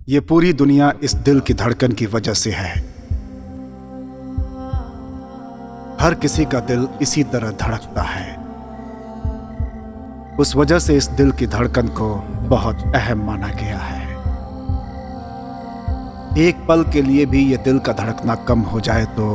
ये पूरी दुनिया इस दिल की धड़कन की वजह से है। हर किसी का दिल इसी तरह धड़कता है। उस वजह से इस दिल की धड़कन को बहुत अहम माना गया है। एक पल के लिए भी ये दिल का धड़कना कम हो जाए तो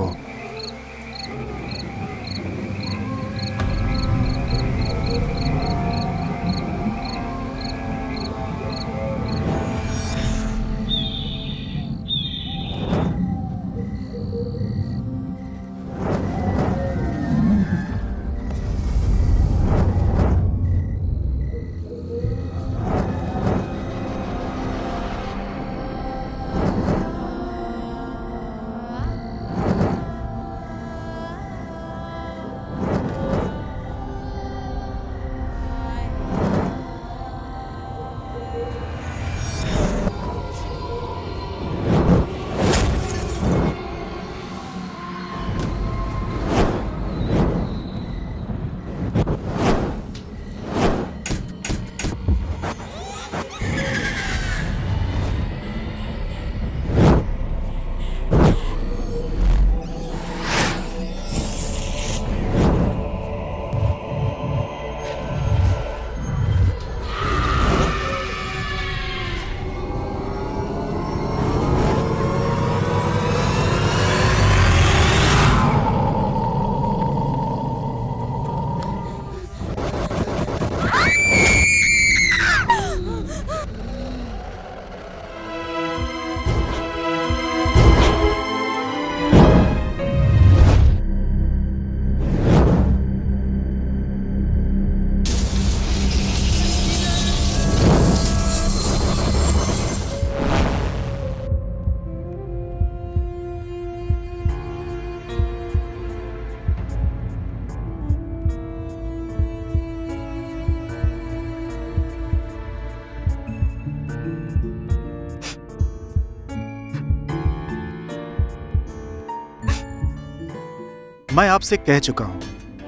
मैं आपसे कह चुका हूं।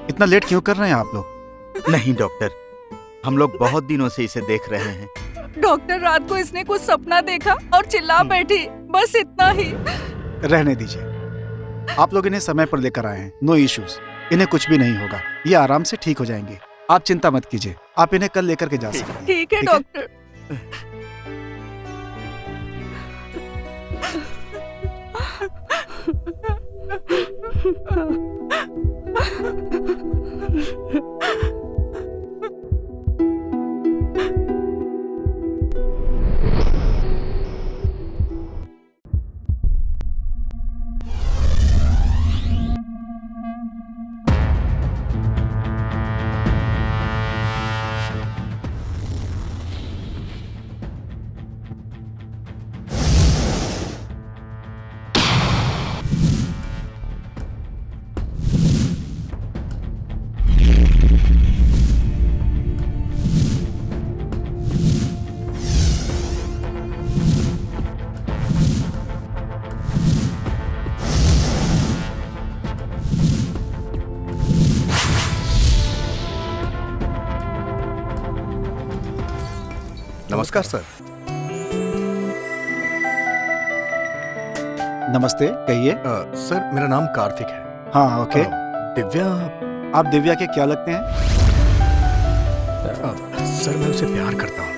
इतना लेट क्यों कर रहे हैं आप लोग? नहीं डॉक्टर, हम लोग बहुत दिनों से इसे देख रहे हैं। डॉक्टर, रात को इसने कुछ सपना देखा और चिल्ला बैठी, बस इतना ही। रहने दीजिए। आप लोग इन्हें समय पर लेकर आए हैं। नो इश्यूज, इन्हें कुछ भी नहीं होगा। ये आराम से ठीक हो जाएंगे। आप चिंता मत कीजिए। आप इन्हें कल लेकर के जा सकते हैं। ठीक है डॉक्टर। नमस्कार सर। नमस्ते, कहिए। सर मेरा नाम कार्तिक है। हाँ, ओके। दिव्या, आप दिव्या के क्या लगते हैं? सर मैं उसे प्यार करता हूँ।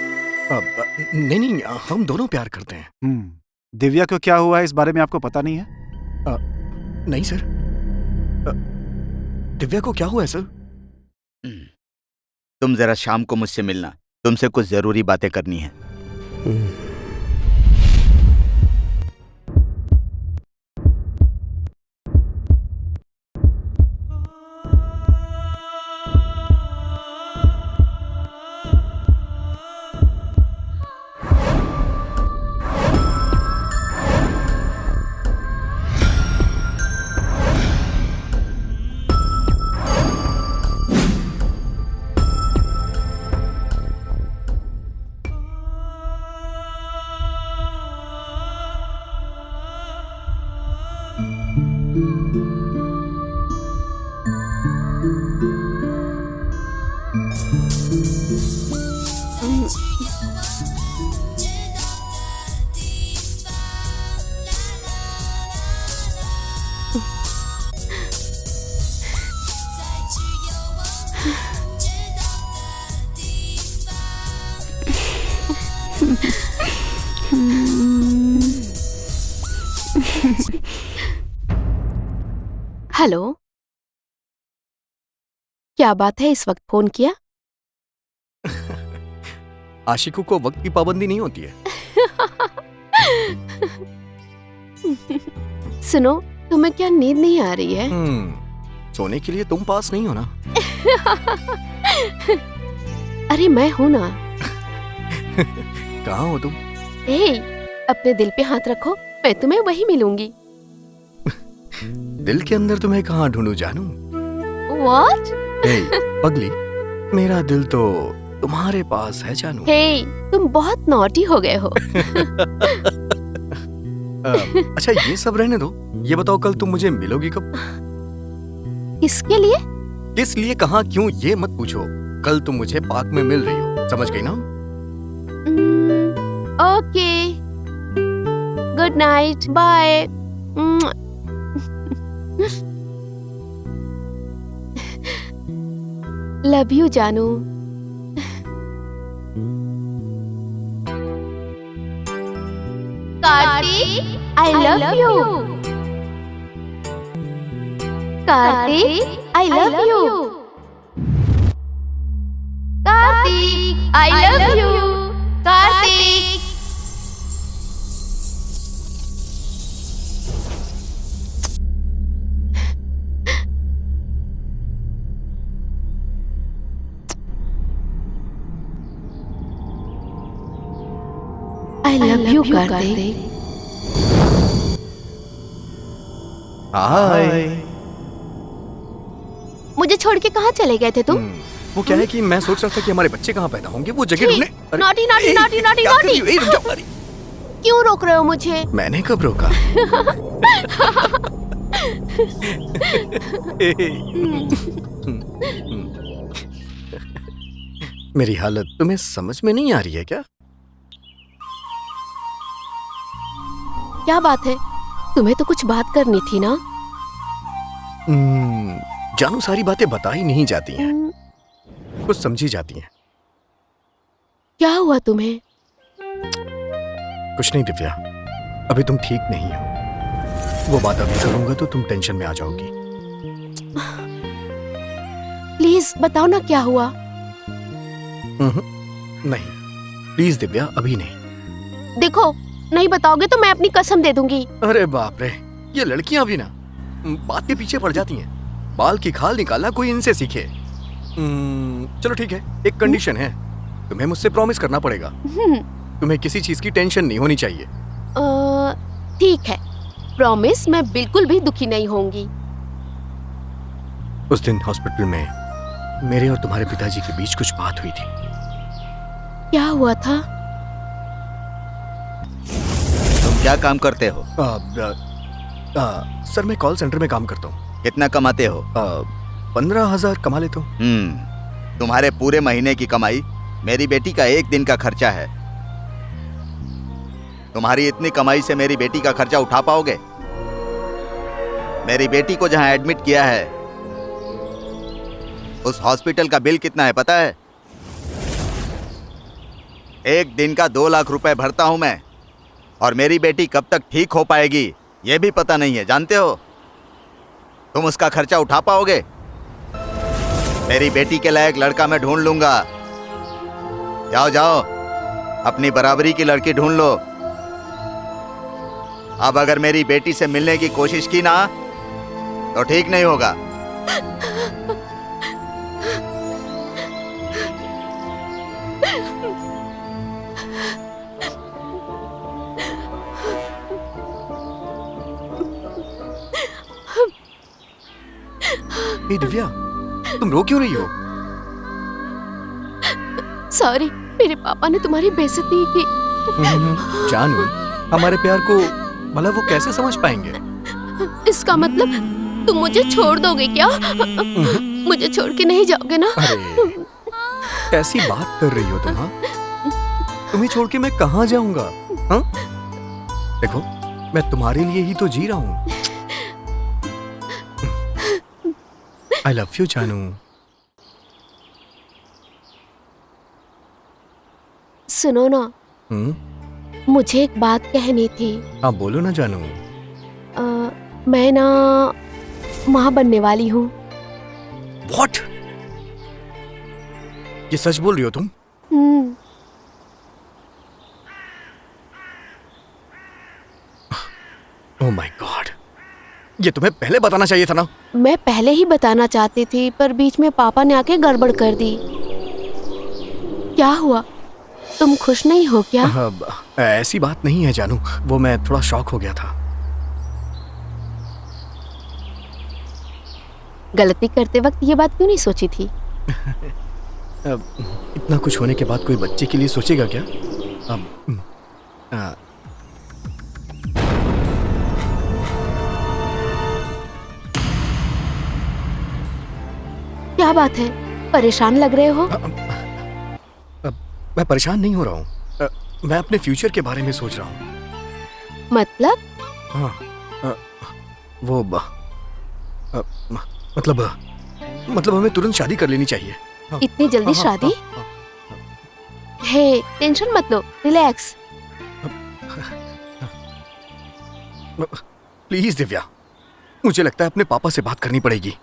नहीं नहीं, हम दोनों प्यार करते हैं। दिव्या को क्या हुआ है इस बारे में आपको पता नहीं है? नहीं सर। दिव्या को क्या हुआ है सर? तुम जरा शाम को मुझसे मिलना, तुमसे कुछ जरूरी बातें करनी है। हेलो, क्या बात है, इस वक्त फोन किया? आशिकों को वक्त की पाबंदी नहीं होती है। सुनो, तुम्हें क्या नींद नहीं आ रही है? सोने के लिए तुम पास नहीं हो ना। अरे मैं हूं ना। कहाँ हो तुम? ए, अपने दिल पे हाथ रखो, मैं तुम्हें वही मिलूंगी। दिल के अंदर तुम्हें कहाँ ढूंढूं जानू? What? हे पगली, मेरा दिल तो तुम्हारे पास है जानू। हे, तुम बहुत नॉटी हो गए हो। अच्छा ये सब रहने दो, ये बताओ कल तुम मुझे मिलोगी कब? किसके लिए? किस लिए, कहाँ, क्यों, ये मत पूछो। कल तुम मुझे पार्क में मिल रही हो, समझ गई ना? Okay, good night, bye. Love you जानू। Kartik, I love you. Kartik, I love you. Kartik, I love you. Kartik. I love you, Kartik. Hi. मुझे छोड़ के कहाँ चले गए थे तुम? वो क्या है कि मैं सोच रहा था कि हमारे बच्चे कहाँ पैदा होंगे, वो जगह ढूंढने। Naughty naughty naughty naughty naughty. क्यों रोक रहे हो मुझे? मैंने कब रोका? मेरी हालत तुम्हें समझ में नहीं आ रही है क्या? क्या बात है? तुम्हें तो कुछ बात करनी थी ना? जानू, सारी बातें बताई नहीं जाती हैं, कुछ समझी जाती हैं। क्या हुआ तुम्हें? कुछ नहीं दिव्या, अभी तुम ठीक नहीं हो। वो बात अभी करूंगा तो तुम टेंशन में आ जाओगी। प्लीज बताओ ना क्या हुआ। नहीं प्लीज दिव्या, अभी नहीं। देखो, नहीं बताओगे तो मैं अपनी कसम दे दूंगी। अरे बाप रे, ये लड़कियां भी ना बात के पीछे पड़ जाती हैं। बाल की खाल निकालना कोई इनसे सीखे। चलो ठीक है, एक कंडीशन है, तुम्हें मुझसे प्रॉमिस करना पड़ेगा। तुम्हें किसी चीज की टेंशन नहीं होनी चाहिए। ठीक है, प्रॉमिस, मैं बिल्कुल भी दुखी नहीं होंगी। उस दिन हॉस्पिटल में मेरे और तुम्हारे पिताजी के बीच कुछ बात हुई थी। क्या हुआ था? तुम क्या काम करते हो? सर मैं कॉल सेंटर में काम करता हूँ। कितना कमाते हो? 15,000 कमा लेता हूँ। तुम्हारे पूरे महीने की कमाई मेरी बेटी का एक दिन का खर्चा है। तुम्हारी इतनी कमाई से मेरी बेटी का खर्चा उठा पाओगे? मेरी बेटी को जहां एडमिट किया है उस हॉस्पिटल का बिल कितना है पता है? एक दिन का 2 लाख रुपए भरता हूं मैं, और मेरी बेटी कब तक ठीक हो पाएगी ये भी पता नहीं है, जानते हो? तुम उसका खर्चा उठा पाओगे? मेरी बेटी के लायक लड़का मैं ढूंढ लूंगा। जाओ जाओ, अपनी बराबरी की लड़की ढूंढ लो। अब अगर मेरी बेटी से मिलने की कोशिश की ना तो ठीक नहीं होगा। हे दिव्या, तुम रो क्यों रही हो? सॉरी, मेरे पापा ने तुम्हारी बेइज्जती की। जानू, हमारे प्यार को भला वो कैसे समझ पाएंगे? इसका मतलब तुम मुझे छोड़ दोगे क्या? मुझे छोड़ के नहीं जाओगे ना? अरे कैसी बात कर रही हो तुम? हाँ, तुम्हें छोड़ के मैं कहाँ जाऊंगा? हाँ, देखो मैं तुम्हारे लिए ही तो जी रहा हूँ। I love you जानू। सुनो ना, मुझे एक बात कहनी थी। हाँ बोलो ना जानू। मैं ना माँ बनने वाली हूँ। व्हाट? ये सच बोल रही हो तुम? ओह माय गॉड, ये तुम्हें पहले बताना चाहिए था ना। मैं पहले ही बताना चाहती थी, पर बीच में पापा ने आके गड़बड़ कर दी। क्या हुआ, तुम खुश नहीं हो क्या? ऐसी बात नहीं है जानू, वो मैं थोड़ा शॉक हो गया था। गलती करते वक्त ये बात क्यों नहीं सोची थी? इतना कुछ होने के बाद कोई बच्चे के लिए सोचेगा क्या? क्या बात है, परेशान लग रहे हो? मैं परेशान नहीं हो रहा हूँ, मैं अपने फ्यूचर के बारे में सोच रहा हूँ। मतलब? हाँ, वो मतलब हमें तुरंत शादी कर लेनी चाहिए। हाँ, इतनी जल्दी हाँ, शादी? हाँ, हे, टेंशन मत लो, रिलैक्स। प्लीज दिव्या, मुझे लगता है अपने पापा से बात करनी पड़ेगी।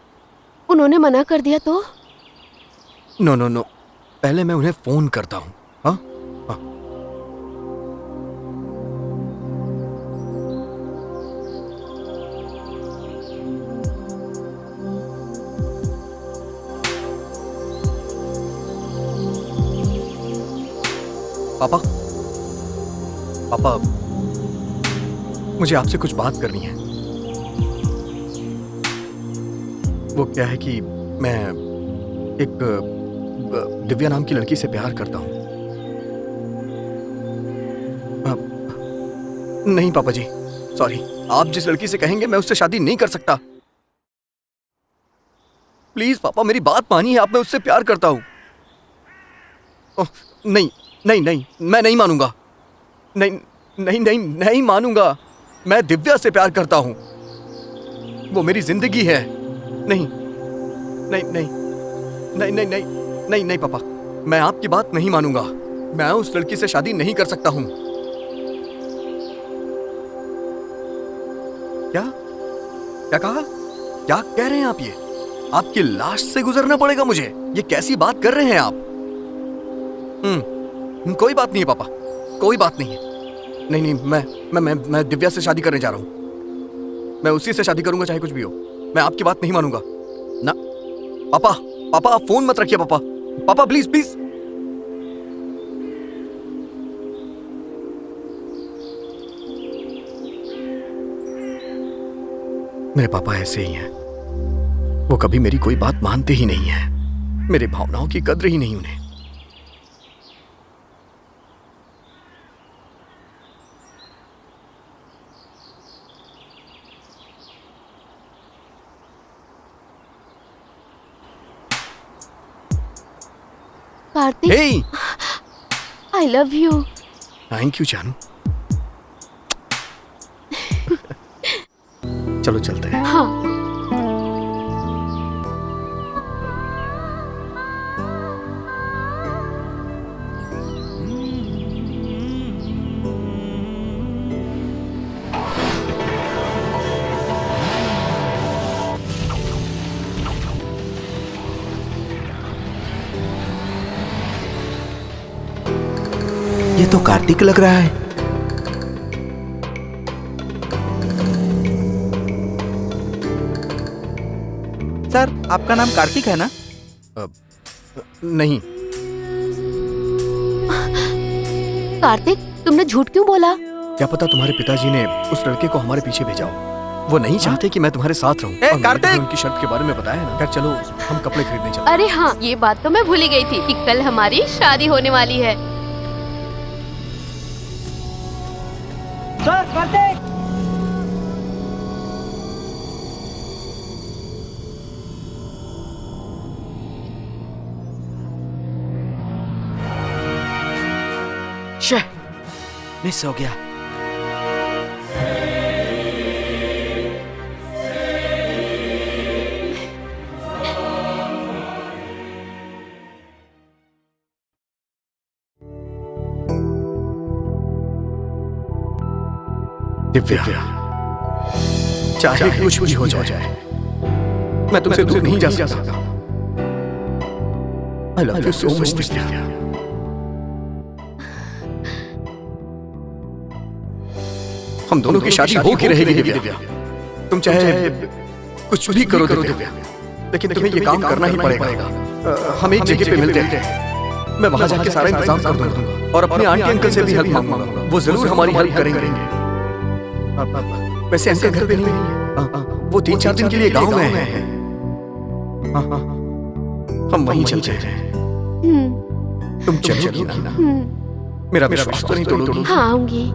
उन्होंने मना कर दिया तो? नो नो नो, पहले मैं उन्हें फोन करता हूँ। हाँ हाँ। पापा, पापा, मुझे आपसे कुछ बात करनी है। वो क्या है कि मैं एक दिव्या नाम की लड़की से प्यार करता हूँ। नहीं पापा जी, सॉरी, आप जिस लड़की से कहेंगे मैं उससे शादी नहीं कर सकता। प्लीज पापा, मेरी बात मानिए, आप, मैं उससे प्यार करता हूँ। नहीं नहीं नहीं, मैं नहीं मानूंगा। नहीं नहीं नहीं नहीं मानूंगा। मैं दिव्या से प्यार करता हूँ, वो मेरी जिंदगी है। नहीं नहीं नहीं नहीं नहीं नहीं नहीं नहीं पापा, मैं आपकी बात नहीं मानूंगा। मैं उस लड़की से शादी नहीं कर सकता हूं। क्या क्या कहा? क्या कह रहे हैं आप? ये आपकी लाश से गुजरना पड़ेगा मुझे? ये कैसी बात कर रहे हैं आप? कोई बात नहीं है पापा, कोई बात नहीं है। नहीं नहीं, मैं दिव्या से शादी करने जा रहा हूं। मैं उसी से शादी करूंगा चाहे कुछ भी हो। मैं आपकी बात नहीं मानूंगा ना। पापा, पापा आप फोन मत रखिए। पापा, पापा प्लीज प्लीज। मेरे पापा ऐसे ही हैं, वो कभी मेरी कोई बात मानते ही नहीं हैं। मेरी भावनाओं की कद्र ही नहीं उन्हें। Kartik, hey, I love you. Thank you जानू। चलो चलते हैं। हाँ। ये तो कार्तिक लग रहा है। सर, आपका नाम कार्तिक है ना? नहीं। कार्तिक, तुमने झूठ क्यों बोला? क्या पता तुम्हारे पिताजी ने उस लड़के को हमारे पीछे भेजा हो। वो नहीं चाहते कि मैं तुम्हारे साथ रहूं। और मैंने तुम्हें उनकी शर्त के बारे में बताया ना। यार चलो, हम कपड़े खरीदने चलते हैं। अरे हाँ, ये बात तो मैं भूल ही गई थी कि कल हमारी शादी होने वाली है। सर, कार्तिक! शे, मिस हो गया। दिव्या, चाहे कुछ भी हो जाए, मैं तुमसे दूर नहीं जा सकता। आई love you so much Divya. हम दोनों की शादी हो के रहेगी दिव्या। तुम चाहे कुछ भी करो दिव्या, लेकिन तुम्हें ये काम करना ही पड़ेगा। हम एक जगह पे मिलते हैं, मैं वहां जाके सारा इंतजाम कर दूंगा और अपने आंटी अंकल से भी हेल्प मांगूंगा। वो जरूर हमारी हेल्प करेंगे। वैसे अंकल घर पे नहीं है, वो 3-4 दिन के लिए गांव में हैं। हम वहीं चलते हैं। तुम चलोगी ना? मेरा विश्वास तो नहीं तोड़ोगी? हाँ आऊंगी।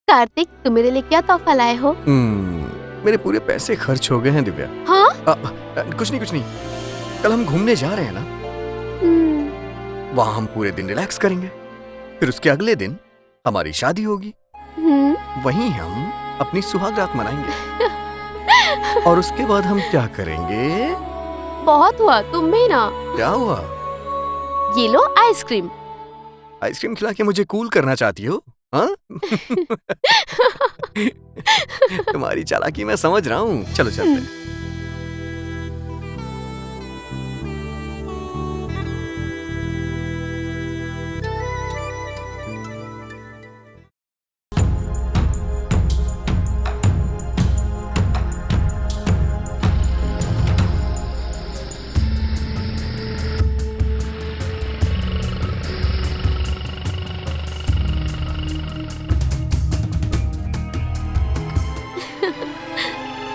कार्तिक, तुम मेरे लिए क्या तोहफा लाए हो? मेरे पूरे पैसे खर्च हो गए हैं दिव्या। हाँ? कुछ नहीं। कल हम घूमने जा रहे हैं ना, वहां हम पूरे दिन रिलैक्स करेंगे। फिर उसके अगले दिन हमारी शादी होगी। वहीं हम अपनी सुहाग रात मनाएंगे। और उसके बाद हम क्या करेंगे? बहुत हुआ, तुम भी ना। क्या हुआ? ये लो आइसक्रीम। आइसक्रीम खिला के मुझे कूल करना चाहती हो? हाँ? तुम्हारी चालाकी मैं समझ रहा हूँ। चलो चलते हैं।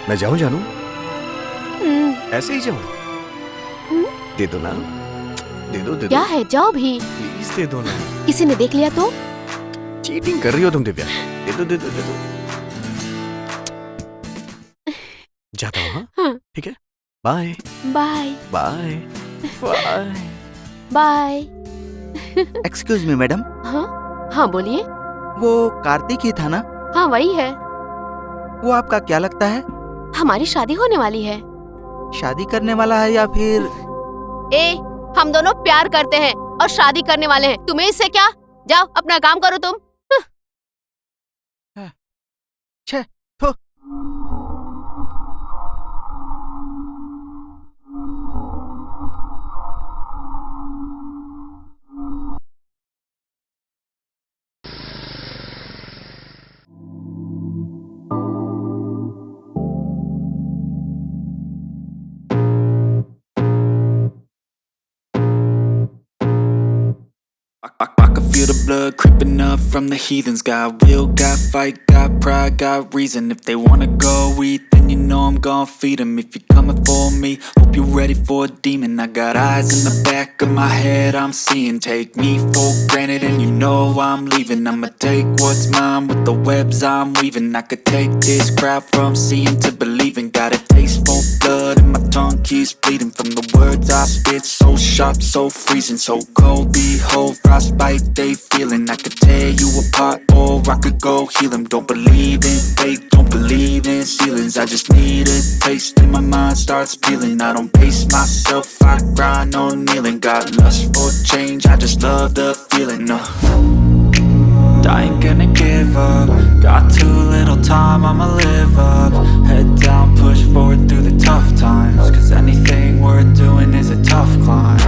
मैं जाऊं जानू? ऐसे ही जाऊं? दे दो ना, दे दो। क्या है, जाओ भी। प्लीज दे दो ना। किसी ने देख लिया तो? चीटिंग कर रही हो तुम दिव्या। दे दो। जाता हूँ। हाँ? ठीक है, bye bye bye bye bye. Excuse me madam, हाँ बोलिए। वो कार्तिक ही था ना? हाँ वही है। वो आपका क्या लगता है? हमारी शादी होने वाली है। शादी करने वाला है या फिर? हम दोनों प्यार करते हैं और शादी करने वाले हैं। तुम्हें इससे क्या? जाओ अपना काम करो तुम। छे, थो। I can feel the blood creeping up from the heathens. Got will, got fight, got pride, got reason. If they wanna go eat, then you know I'm gon' feed them. If you're coming for me, hope you're ready for a demon. I got eyes in the back of my head, I'm seeing. Take me for granted and you know I'm leaving. I'ma take what's mine with the webs I'm weaving. I could take this crowd from seeing to believing. Got a taste for blood and my tongue keeps bleeding. From the words I spit, so sharp, so freezing. So cold, behold, frostbite they feeling. I could tear you apart or I could go heal them. Don't believe in fate, don't believe in ceilings. I just need a taste and my mind starts peeling. I don't pace myself, I grind on kneeling. Got lust for change, I just love the feeling. I ain't gonna give up. Got too little time, I'ma live up. Head down, push forward through the tough times. Cause anything worth doing is a tough climb.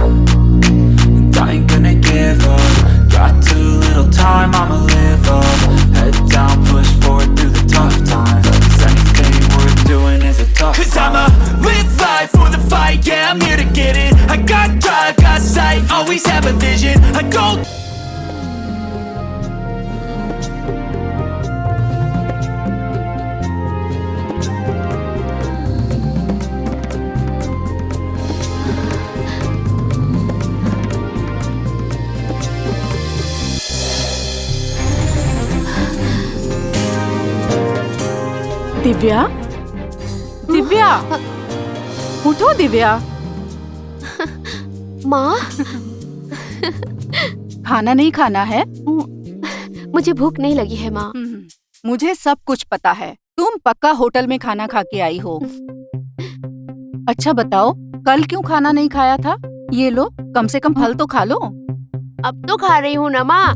And I ain't gonna give up. Got too little time, I'ma live up. Head down, push forward through the tough times. Cause anything worth doing is a tough climb. Cause I'ma live life for the fight, yeah, I'm here to get it. I got drive, got sight, always have a vision. I don't Divya, Divya, उठो दिव्या। माँ, खाना नहीं खाना है? मुझे भूख नहीं लगी है माँ। मुझे सब कुछ पता है। तुम पक्का होटल में खाना खा के आई हो। अच्छा बताओ, कल क्यों खाना नहीं खाया था? ये लो, कम से कम फल तो खा लो। अब तो खा रही हूँ ना माँ।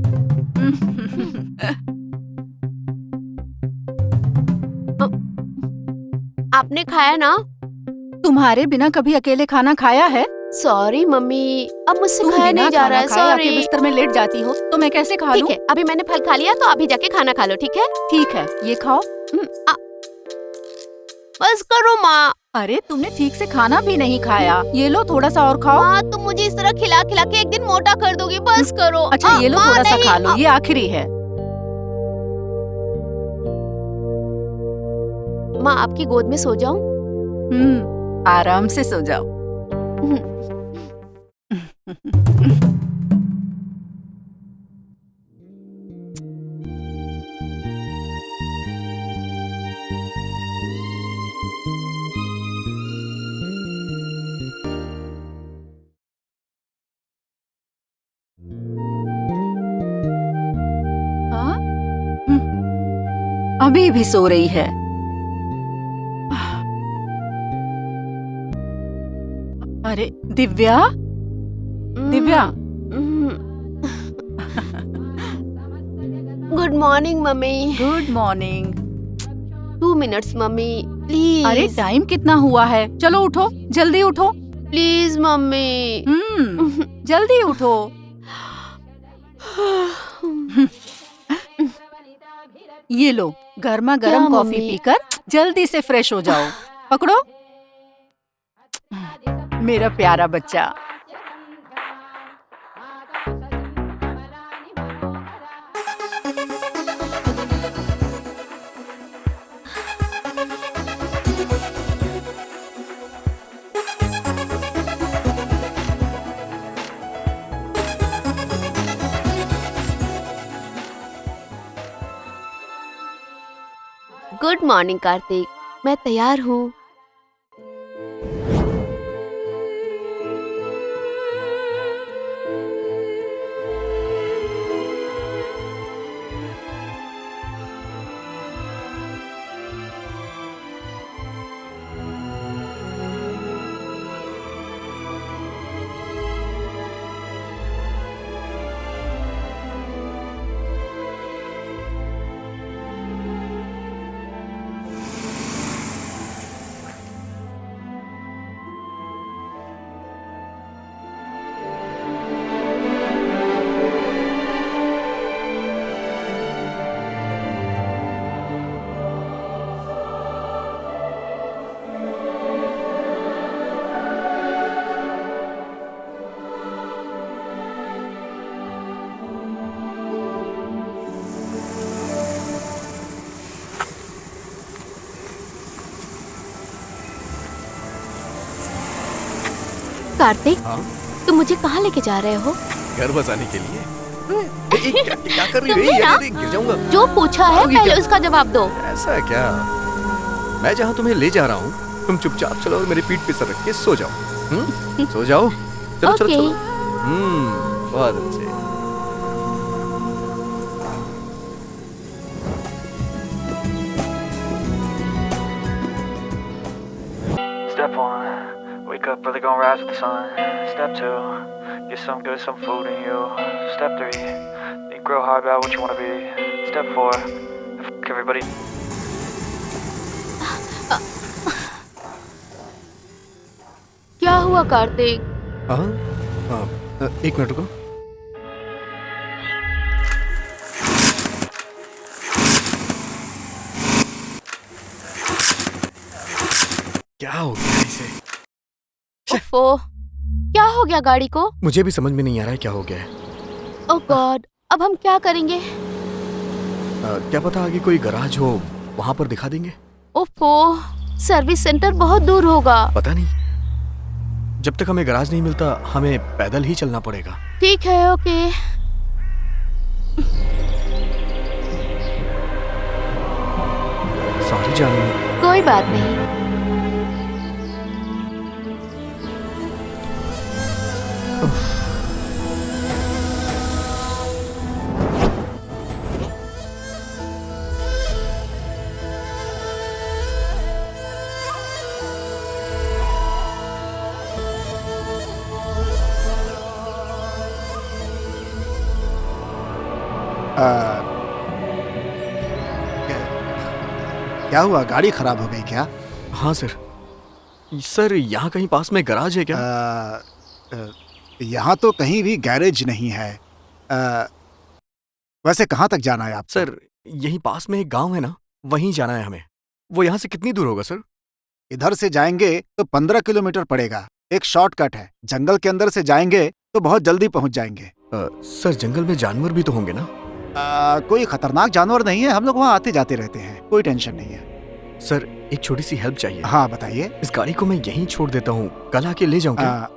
आपने खाया ना? तुम्हारे बिना कभी अकेले खाना खाया है? सॉरी मम्मी, अब मुझसे तुम खाया बिना नहीं जा रहा खाना है। खाए आके सॉरी। बिस्तर में लेट जाती हो तो मैं कैसे खा ठीक लूं? है, अभी मैंने फल खा लिया तो अभी जाके खाना खा लो, ठीक है? ठीक है, ये खाओ। बस करो माँ। अरे तुमने ठीक से खाना भी नहीं खाया। ये लो थोड़ा सा और खाओ। माँ, तुम मुझे इस तरह खिला खिला के एक दिन मोटा कर दोगी। बस करो। अच्छा ये लो माँ, थोड़ा सा नहीं, खा लो, ये आखिरी है। माँ, आपकी गोद में सो जाऊं? आराम से सो जाओ। हाँ? अभी भी सो रही है। अरे Divya, Divya. Good morning mummy. Good morning. 2 minutes mummy, please. अरे टाइम कितना हुआ है? चलो उठो, जल्दी उठो। Please mummy. जल्दी उठो। ये लो, गर्मा क्या गर्म कॉफी मम्मी? पीकर जल्दी से फ्रेश हो जाओ। पकड़ो, मेरा प्यारा बच्चा। गुड मॉर्निंग कार्तिक, मैं तैयार हूँ। कार्तिक, हाँ? तुम मुझे कहाँ लेके जा रहे हो? घर बसाने के लिए। क्या कर रही तुमने ना है? गिर जाऊंगा। जो पूछा है ये पहले क्या? उसका जवाब दो। ऐसा है क्या? मैं जहाँ तुम्हें ले जा रहा हूँ, तुम चुपचाप चलो और मेरी पीठ पे सर रख के सो जाओ। सो जाओ। चलो चलो ओके। चलो। बहुत अच्छे। Step 1, wake up early, gonna rise with the sun. Step 2, get some good, some food in you. Step 3, think real hard about what you wanna be. Step 4, f everybody. क्या हुआ कार्तिक? हाँ? एक मिनट रुको। क्या हो गया इसे? ओफो, क्या हो गया गाड़ी को? मुझे भी समझ में नहीं आ रहा है क्या हो गया है। ओह गॉड, अब हम क्या करेंगे? क्या पता आगे कोई गराज हो, वहां पर दिखा देंगे। ओफो, सर्विस सेंटर बहुत दूर होगा। पता नहीं, जब तक हमें गराज नहीं मिलता हमें पैदल ही चलना पड़ेगा। ठीक है, ओके। सॉरी जानू। कोई बात नहीं। क्या हुआ, गाड़ी खराब हो गई क्या? हाँ सर। सर यहाँ कहीं पास में गैराज है क्या? यहाँ तो कहीं भी गैरेज नहीं है। वैसे कहाँ तक जाना है आप? सर यहीं पास में एक गांव है ना, वहीं जाना है हमें। वो यहाँ से कितनी दूर होगा सर? इधर से जाएंगे तो 15 किलोमीटर पड़ेगा। एक शॉर्टकट है, जंगल के अंदर से जाएंगे तो बहुत जल्दी पहुंच जाएंगे। सर जंगल में जानवर भी तो होंगे ना? कोई खतरनाक जानवर नहीं है, हम लोग वहाँ आते जाते रहते हैं, कोई टेंशन नहीं है। सर एक छोटी सी हेल्प चाहिए। हाँ बताइए। इस गाड़ी को मैं यहीं छोड़ देता हूँ, कल आके ले जाऊंगा।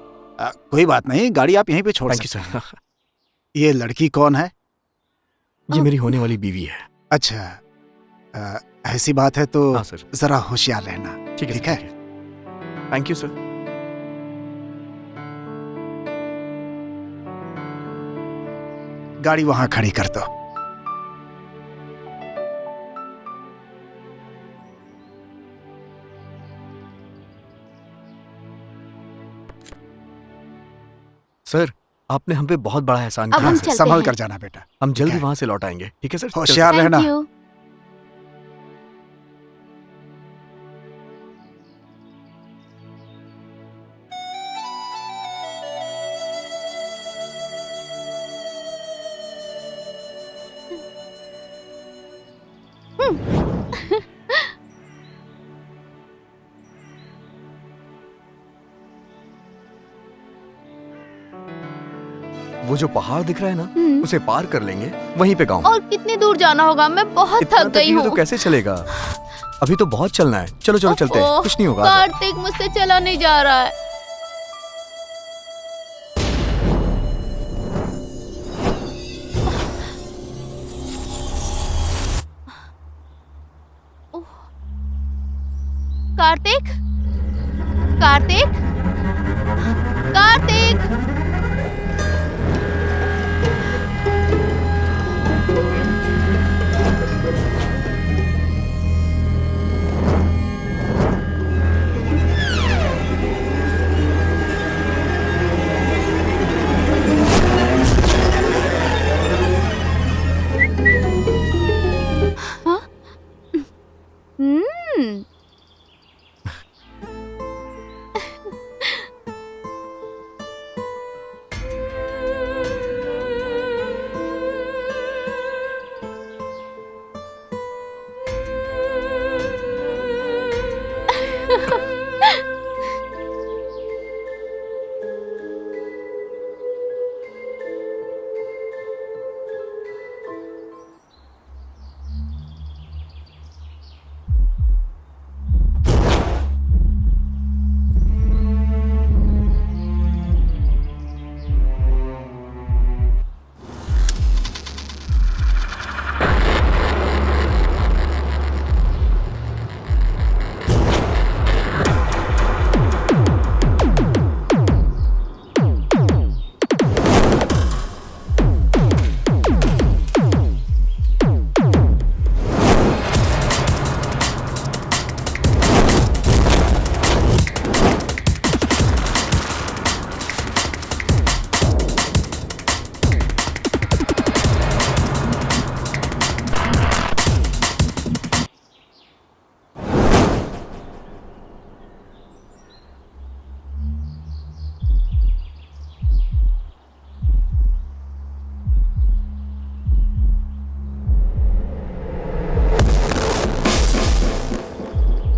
कोई बात नहीं, गाड़ी आप यहीं पे छोड़ थैंक यू सकते हैं। सर। ये लड़की कौन है? ये मेरी होने वाली बीवी है। अच्छा, ऐसी बात है तो हाँ सर। जरा होशियार रहना। ठीक है। Thank you sir. गाड़ी वहां खड़ी कर दो। सर आपने हम पे बहुत बड़ा एहसान अब किया हम सर। चलते संभल हैं। कर जाना बेटा। हम जल्दी ठीक है। वहां से लौट आएंगे, ठीक है सर? होशियार रहना। Thank you. वो जो पहाड़ दिख रहा है ना, उसे पार कर लेंगे, वहीं पे गाँव। और कितनी दूर जाना होगा? मैं बहुत इतना थक गई तकलीफ हूँ। तो कैसे चलेगा? अभी तो बहुत चलना है। चलो चलो चलते हैं, ओह, कुछ नहीं होगा। कार्तिक मुझसे चला नहीं जा रहा है। ओह, कार्तिक, कार्तिक, कार्तिक। हाँ?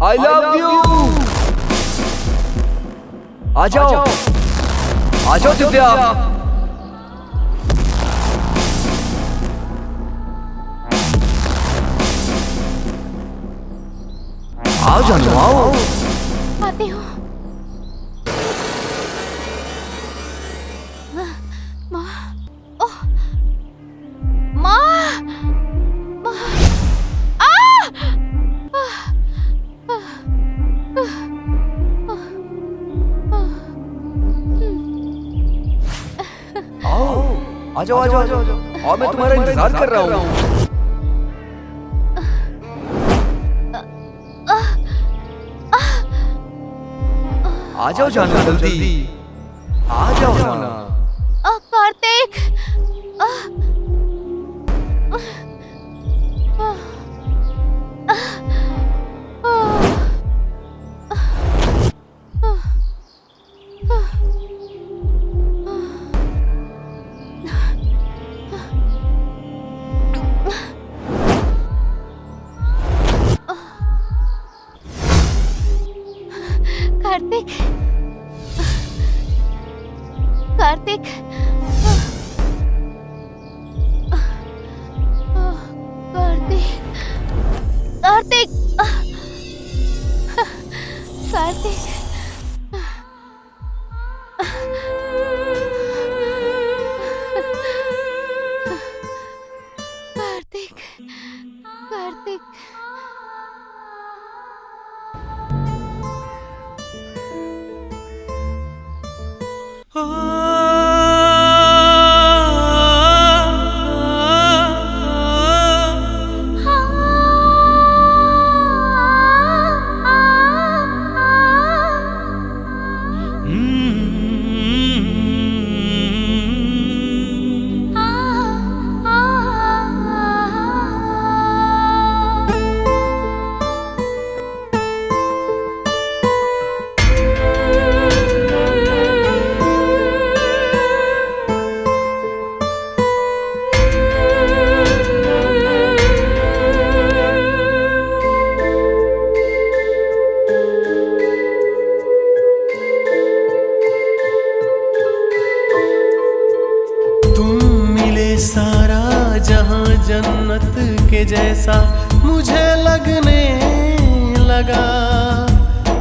I love you. आ जाओ दिव्या। आओ जानू आओ। आती हूँ। माँ, ओह, माँ, माँ, आ! आ जाओ आ जाओ आ जाओ, और मैं तुम्हारा इंतजार कर रहा हूँ। आ जाओ जानू जल्दी, आ जाओ ना। कार्तिक। कार्तिक, कार्तिक, कार्तिक, कार्तिक, कार्तिक। कार्तिक, कार्तिक। जन्नत के जैसा मुझे लगने लगा,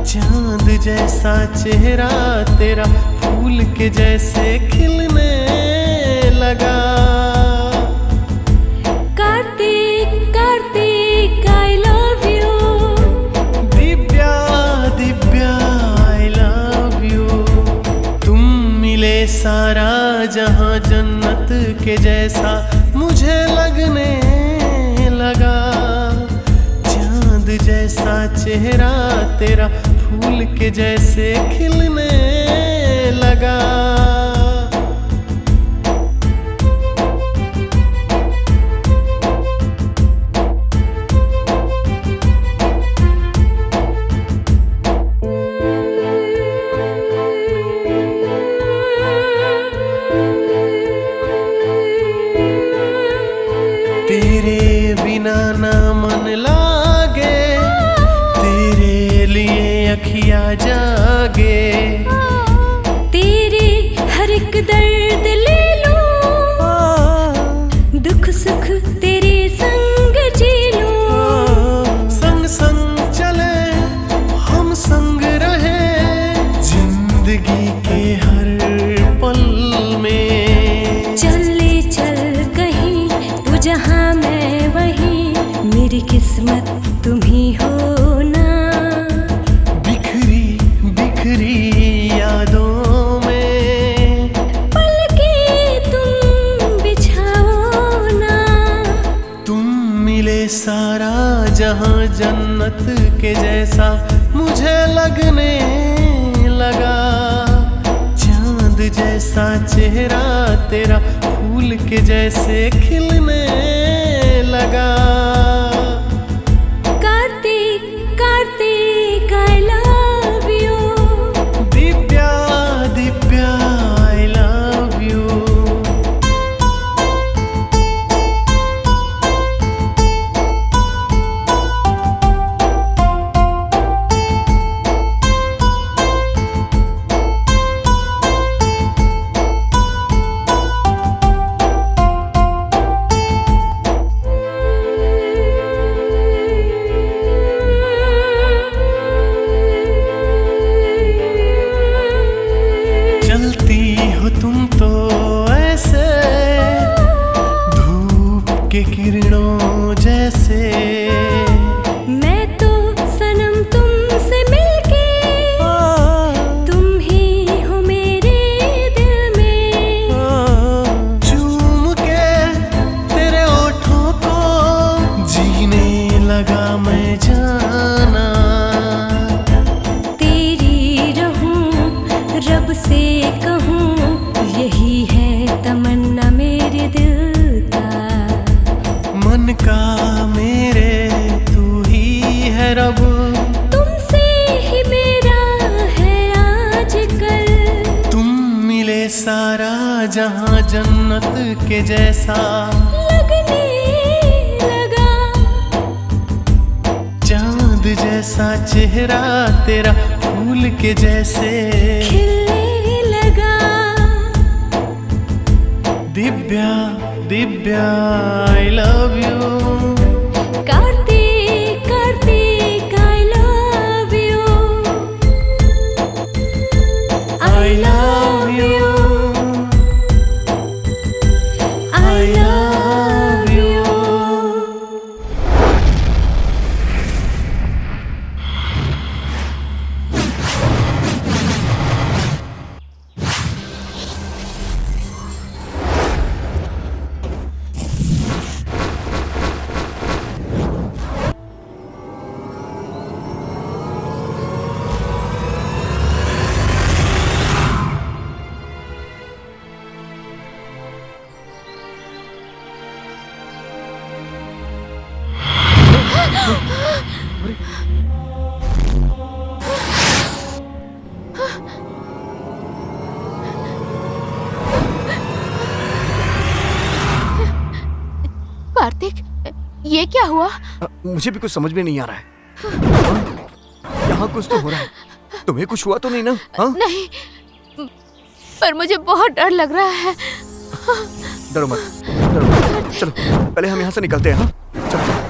चांद जैसा चेहरा तेरा फूल के जैसे खिलने लगा। Kartik, Kartik, I love you। Divya, Divya, I love you। तुम मिले सारा जहां जन्नत के जैसा मुझे लगने लगा, चांद जैसा चेहरा तेरा फूल के जैसे खिलने लगा। तेरे बिना ना मन लागे, तेरे लिए अखियाँ जागे। तेरे हर एक दर्द ले लूं, दुख सुख तेरे संग जी लूं। संग संग चले हम संग रहे, जिंदगी के हर पल में। चल ले चल कहीं तू जहाँ मैं वहीं, मेरी किस्मत तुम ही हो ना। बिखरी बिखरी यादों में पलके तुम बिछाओ ना। तुम मिले सारा जहां जन्नत के जैसा मुझे लगने लगा, चांद जैसा चेहरा तेरा फूल के जैसे खिलने लगा। Kartik, Kartik, I love you। Divya, Divya, I love you। चलती हो तुम तो ऐसे, धूप के किरणों जैसे। मैं तो सनम तुमसे मिलके, तुम ही हो मेरे दिल में। चूम कब से कहूँ यही है तमन्ना मेरे दिल का। मन का मेरे तू ही है रब, तुमसे ही मेरा है आजकल। तुम मिले सारा जहां जन्नत के जैसा लगने लगा। चांद जैसा चेहरा तेरा फूल के जैसे खिलने लगा। दिव्या दिव्या आई love you. Kartik Kartik I love you. I love you. I love you. Kartik, ये क्या हुआ? मुझे भी कुछ समझ में नहीं आ रहा है। यहाँ कुछ तो हो रहा है। तुम्हें कुछ हुआ तो नहीं ना? हाँ? नहीं, पर मुझे बहुत डर लग रहा है। डरो मत, डरो मत। चलो पहले हम यहाँ से निकलते हैं। हाँ चलो।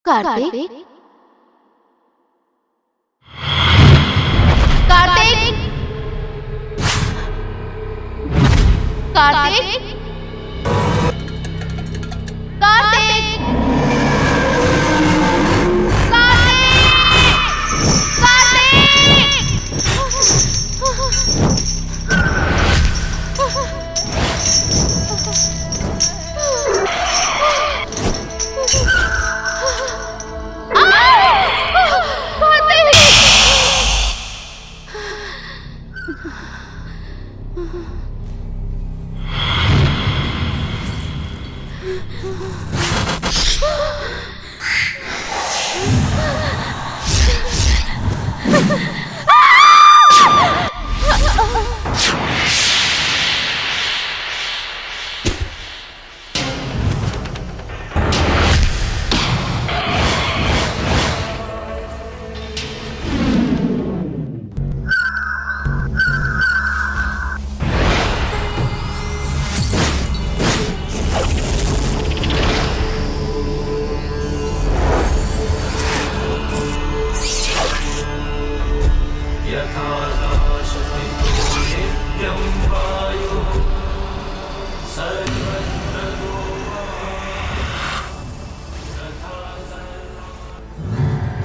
कार्तिक, कार्तिक, कार्तिक, कार्तिक,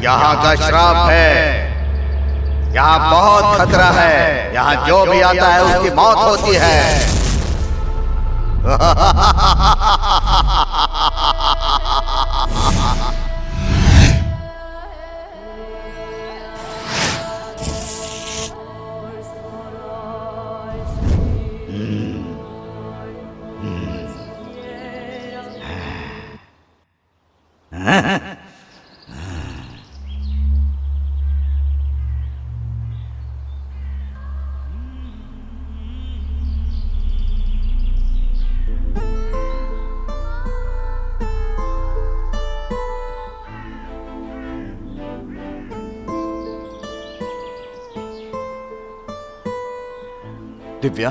यहाँ का श्राप है। यहाँ बहुत खतरा है। यहाँ जो भी आता है उसकी मौत होती है। दिव्या,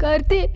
कार्तिक कार्तिक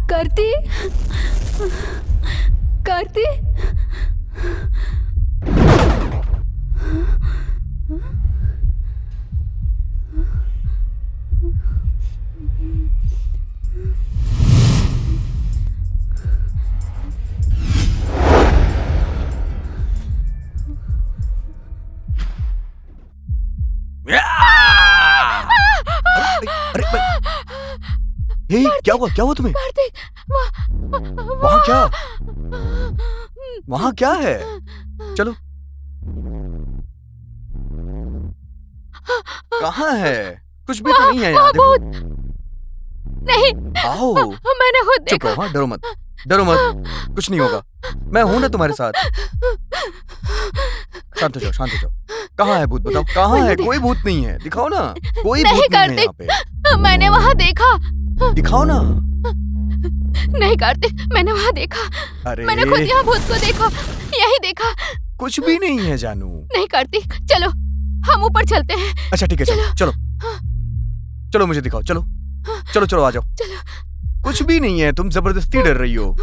कार्तिक कार्तिक कार्तिक हे, क्या हुआ तुम्हें? कार्तिक वहाँ क्या? वहाँ क्या है? चलो। कहाँ है? कुछ भी तो नहीं है यहाँ, देखो। नहीं, आओ। मैंने खुद चुप देखा। रहो, हाँ, डरो मत, कुछ नहीं होगा, मैं हूं ना तुम्हारे साथ। शांत हो जाओ। कहाँ है भूत, बताओ कहाँ है? कोई भूत नहीं है, दिखाओ ना। कोई भूत नहीं है यहाँ पे। मैंने वहाँ देखा। दिखाओ ना। नहीं कार्तिक, मैंने वहाँ देखा। अरे मैंने खुद यहाँ भूत को देखा, यही देखा। कुछ भी नहीं है जानू। नहीं कार्तिक, चलो हम ऊपर चलते हैं। अच्छा ठीक है, चलो मुझे दिखाओ, चलो आ जाओ। कुछ भी नहीं है, तुम जबरदस्ती डर रही हो।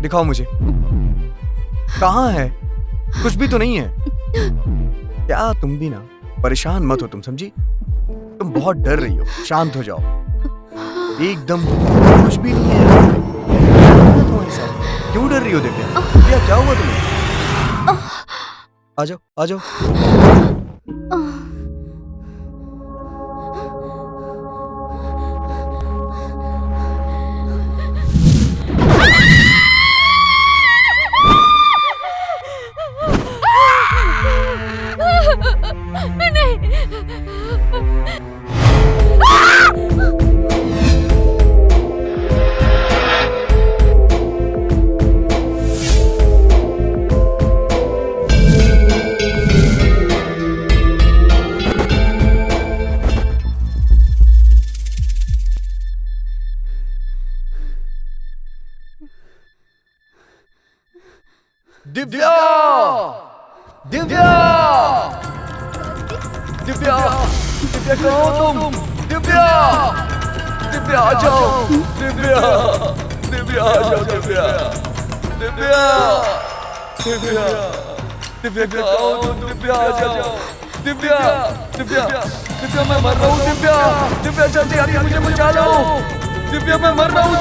दिखाओ मुझे, कहाँ है? कुछ भी तो नहीं है। क्या तुम भी ना परेशान मत हो, तुम समझी? तुम बहुत डर रही हो, शांत हो जाओ। एकदम कुछ भी नहीं है तुम्हारे साथ। क्यों डर रही हो दिव्या? क्या हुआ तुम्हें? आ जाओ। दिव्या कहो तुम? दिव्या आ जाओ। दिव्या आ जाओ। दिव्या कहो तुम? दिव्या आ जाओ। दिव्या मैं मर रहा हूँ। दिव्या जल्दी आके मुझे बचा लो। दिव्या मैं मर रहा हूँ।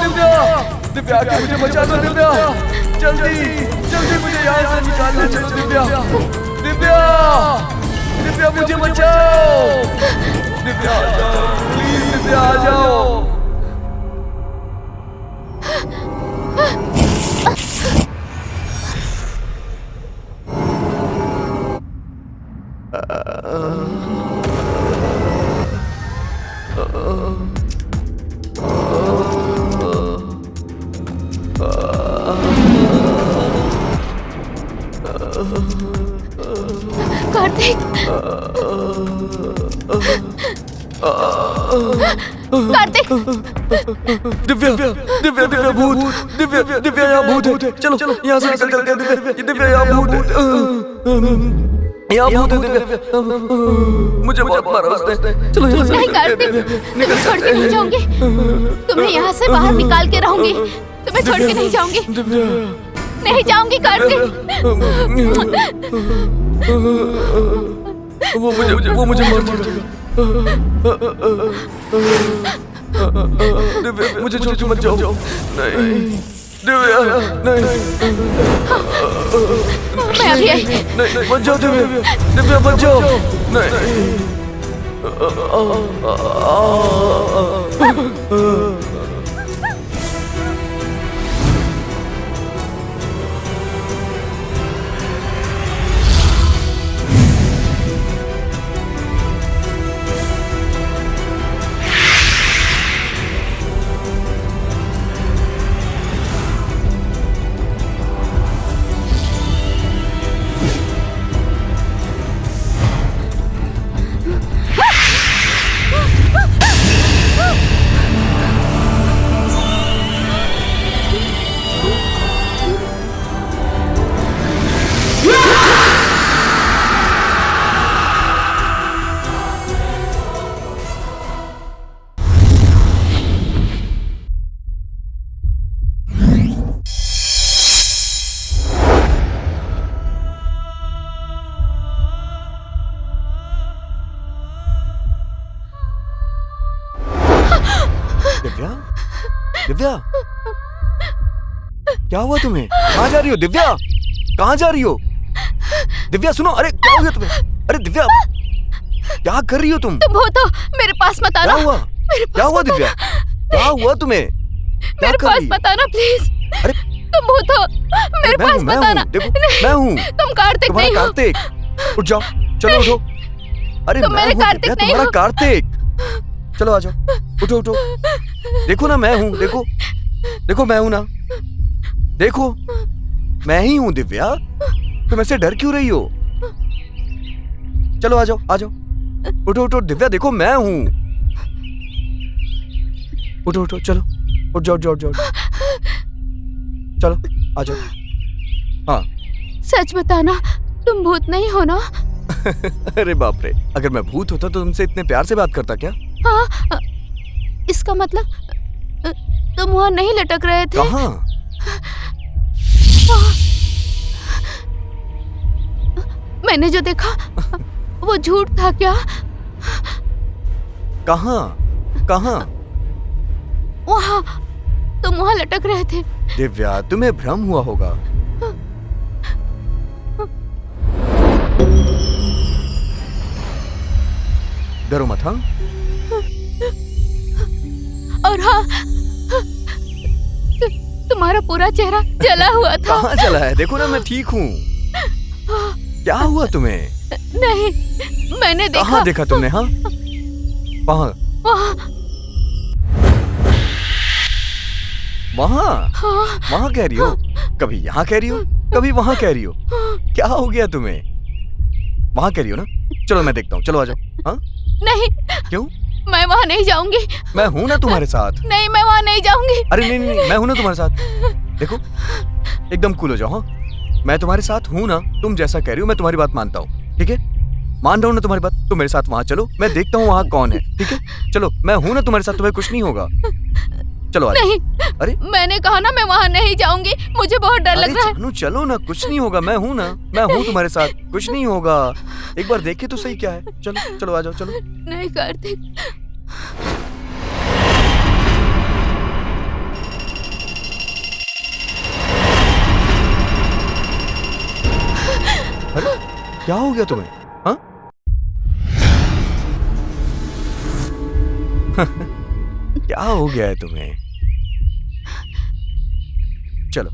दिव्या आके मुझे बचा लो। दिव्या जल्दी मुझे यहाँ से निकालना। चलो दिव्या मुझे बचाओ। दिव्या आ जाओ, प्लीज दिव्या आ जाओ। कार्तिक दिव्या भूत। दिव्या यहाँ भूत है। चलो यहाँ से निकल चलते हैं। दिव्या यहाँ भूत है। दिव्या मुझे बहुत मारा उसने। चलो यहाँ से नहीं कार्तिक, तुम्हें छोड़ के नहीं जाऊंगी। तुम्हें यहाँ से बाहर निकाल के रहूंगी। तुम्हें छोड़ के नहीं जाऊंगी। नहीं जाऊंगी कार्तिक। वो मुझे मार देगा। दिव्या मुझे छोड़ के मत जाओ। नहीं दिव्या नहीं मैं अभी आई। नहीं बच जाओ दिव्या, दिव्या बच जाओ। नहीं दिव्या, दिव्या क्या हुआ तुम्हें? कहाँ जा रही हो दिव्या? कहाँ जा रही हो दिव्या? सुनो, अरे क्या हो गया तुम्हें? अरे दिव्या क्या कर रही हो तुम? तुम हो तो मेरे पास मत आना। क्या हुआ? क्या हुआ दिव्या? क्या हुआ तुम्हें? मेरे पास मत आना प्लीज। अरे तुम हो तो मेरे पास मत आना। देखो मैं हूँ तुम कार्तिक नहीं हो। कार्तिक, उठ जाओ, चलो उठो। अरे तुम मेरे कार्तिक नहीं तुम्हारा हो। कार्तिक, चलो आ जाओ, उठो उठो। देखो ना मैं हूँ, देखो देखो मैं हूँ ना, देखो मैं ही हूँ दिव्या। तुम ऐसे डर क्यों रही हो? चलो आ जाओ, आ जाओ, उठो उठो दिव्या, देखो मैं हूँ। उठो उठो, चलो उठ जाओ, उठ जाओ, चलो आ जाओ। हाँ सच बताना, तुम भूत नहीं हो ना? अरे बाप रे, अगर मैं भूत होता तो तुमसे इतने प्यार से बात करता क्या? हाँ, इसका मतलब तुम वहाँ नहीं लटक रहे थे? कहाँ? मैंने जो देखा वो झूठ था क्या? कहाँ? कहाँ? वहाँ, तुम वहाँ लटक रहे थे। दिव्या तुम्हें भ्रम हुआ होगा। डरो मत। हाँ और हाँ, तुम्हारा पूरा चेहरा जला हुआ था। कहाँ जला है? देखो ना मैं ठीक हूँ। क्या हुआ तुम्हें? नहीं, मैंने देखा। कहाँ देखा तुमने? हाँ वहाँ वहाँ हाँ। वहाँ कह रही हो, कभी यहाँ कह रही हो, कभी वहाँ कह रही हो। क्या हो गया तुम्हें? वहाँ कह रही हो ना? चलो मैं देखता हूँ, चलो आ जाओ। हाँ नहीं। क्यों? मैं वहाँ नहीं जाऊंगी। मैं हूं ना तुम्हारे साथ। नहीं, मैं वहाँ नहीं जाऊंगी। अरे नहीं नहीं, मैं हूं ना तुम्हारे साथ। देखो एकदम कूल हो जाओ। हाँ मैं तुम्हारे साथ हूं ना, तुम जैसा कह रही हो मैं तुम्हारी बात मानता हूँ, ठीक है? मान रहा हूँ ना तुम्हारी बात। तुम मेरे साथ वहाँ चलो, मैं देखता हूँ वहाँ कौन है, ठीक है? चलो मैं हूं ना तुम्हारे साथ, तुम्हें कुछ नहीं होगा। चलो आ जाओ। नहीं, अरे मैंने कहा ना मैं वहाँ नहीं जाऊंगी, मुझे बहुत डर लग रहा है। जानू चलो ना, कुछ नहीं होगा, मैं हूं ना, मैं हूं तुम्हारे साथ, कुछ नहीं होगा। एक बार देखे तो सही क्या है। चलो चलो आ जाओ, चलो। नहीं कार्तिक, अरे क्या हो गया तुम्हें? हाँ क्या हो गया है तुम्हें? चलो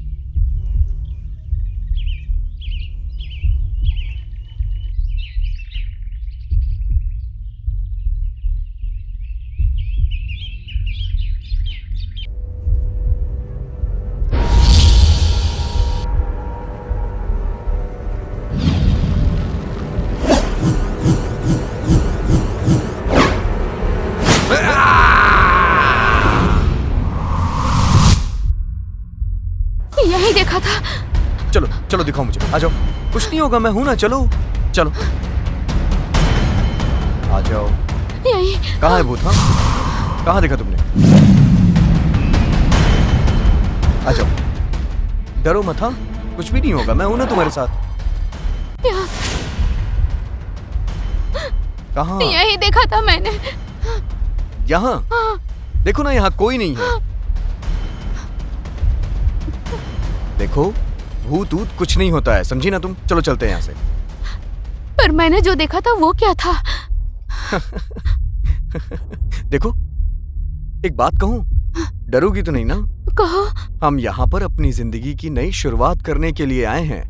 यही देखा था। चलो चलो दिखाओ मुझे, आ जाओ। कुछ नहीं होगा, मैं हूं ना, चलो चलो आ जाओ। यही। कहाँ है भूत? हाँ कहाँ देखा तुमने? आ जाओ, डरो मत। हाँ कुछ भी नहीं होगा, मैं हूं ना तुम्हारे साथ। यहाँ। कहाँ? यही देखा था मैंने। यहाँ? देखो ना यहाँ कोई नहीं है। देखो, भूत ऊत कुछ नहीं होता है, समझी ना तुम? चलो चलते हैं यहाँ से। पर मैंने जो देखा था वो क्या था? देखो, एक बात कहूँ, डरोगी तो नहीं ना? कहो। हम यहाँ पर अपनी जिंदगी की नई शुरुआत करने के लिए आए हैं।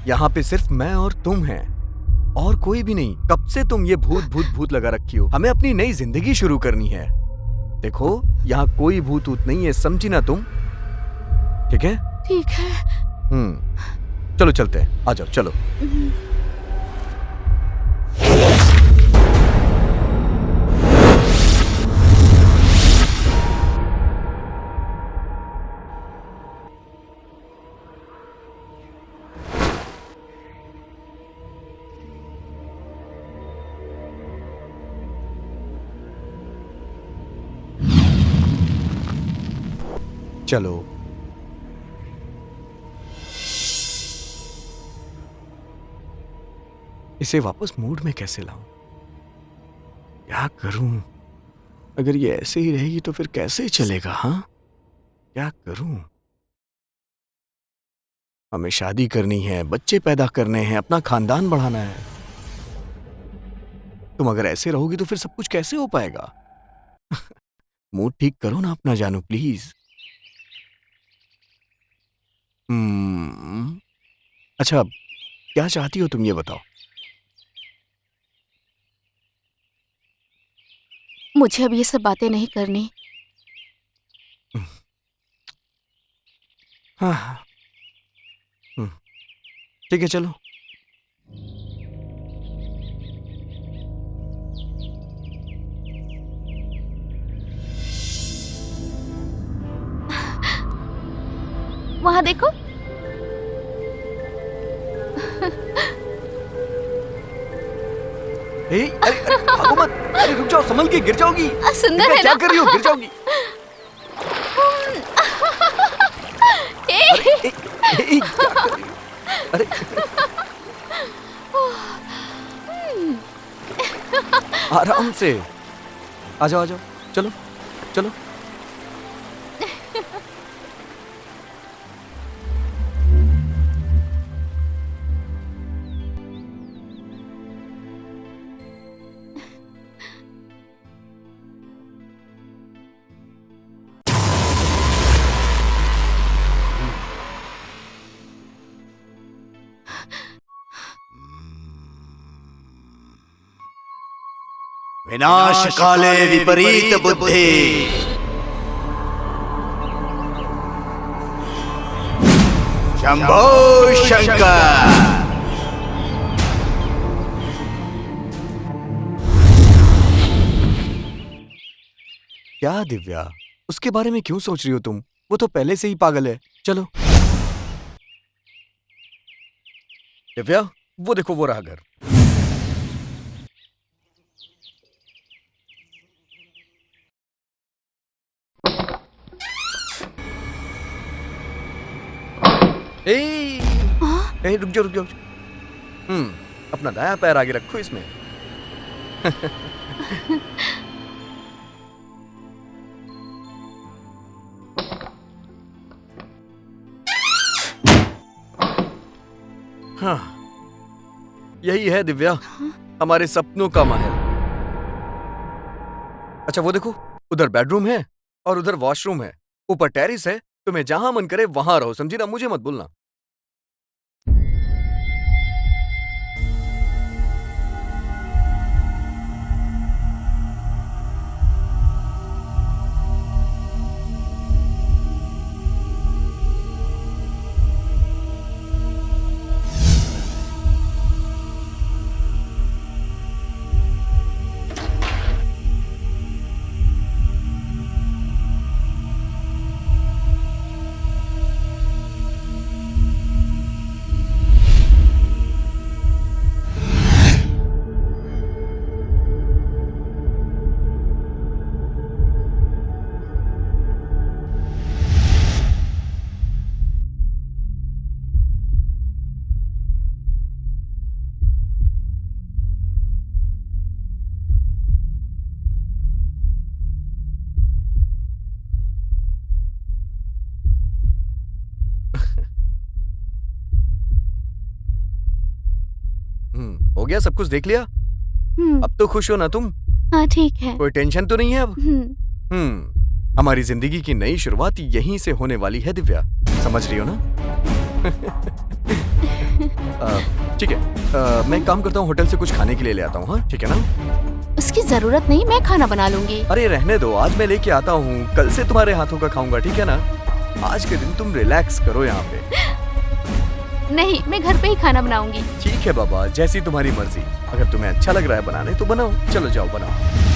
यहाँ पे सिर्फ मैं और तुम हैं, और कोई भी नहीं। कब से तुम ये भूत भूत भूत लगा रखी हो? हमें अपनी नई जिंदगी शुरू करनी है। देखो, यहाँ कोई भूत ऊत नहीं है, समझी ना तुम? ठीक है? ठीक है। चलो चलते हैं, आ जाओ, चलो। चलो। इसे वापस मूड में कैसे लाऊं? क्या करूं? अगर ये ऐसे ही रहेगी तो फिर कैसे चलेगा? हाँ, क्या करूं? हमें शादी करनी है, बच्चे पैदा करने हैं, अपना खानदान बढ़ाना है। तुम अगर ऐसे रहोगी तो फिर सब कुछ कैसे हो पाएगा? मूड ठीक करो ना अपना जानू, प्लीज। अच्छा, क्या चाहती हो तुम, ये बताओ। मुझे अब ये सब बातें नहीं करनी। हाँ, ठीक है, चलो। वहां देखो। अरे भागो मत, अरे रुक जाओ, संभल के, गिर जाओगी। सुंदर है ना? क्या कर रही हो? गिर जाओगी। अरे, क्या कर रही हो? अरे आराम से, आ जाओ, आ जाओ, चलो चलो। विनाश काले विपरीत बुद्धि। शंभो शंकर। क्या दिव्या, उसके बारे में क्यों सोच रही हो तुम? वो तो पहले से ही पागल है। चलो दिव्या, वो देखो, वो रहा घर। रुक जाओ, रुक जाओ। अपना दायां पैर आगे रखो इसमें। हाँ, यही है दिव्या, हमारे सपनों का महल। अच्छा, वो देखो, उधर बेडरूम है और उधर वॉशरूम है, ऊपर टेरिस है। तुम्हें जहां मन करे वहां रहो, समझी ना? मुझे मत बोलना। गया, सब कुछ देख लिया? अब तो खुश हो ना तुम? हाँ ठीक है। कोई टेंशन तो नहीं है अब? हमारी जिंदगी की नई शुरुआत यहीं से होने वाली है दिव्या, समझ रही हो ना? ठीक है, मैं एक काम करता हूँ, होटल से कुछ खाने के लिए ले आता हूँ। हाँ ठीक है ना? उसकी जरूरत नहीं, मैं खाना बना लूंगी। अरे रहने दो, आज मैं लेके आता हूँ, कल से तुम्हारे हाथों का खाऊंगा, ठीक है ना? आज के दिन तुम रिलैक्स करो यहाँ पे। नहीं, मैं घर पे ही खाना बनाऊंगी। ठीक है बाबा, जैसी तुम्हारी मर्जी। अगर तुम्हें अच्छा लग रहा है बनाने तो बनाओ, चलो जाओ बनाओ।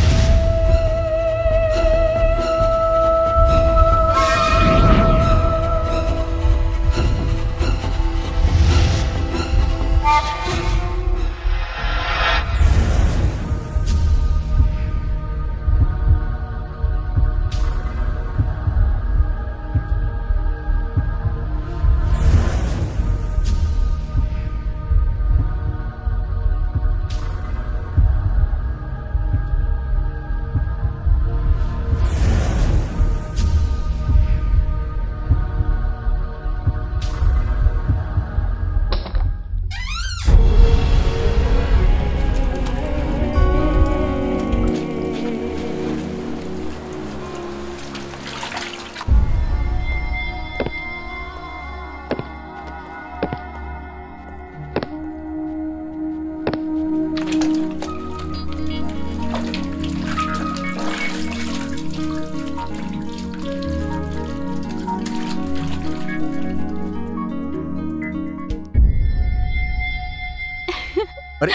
अरे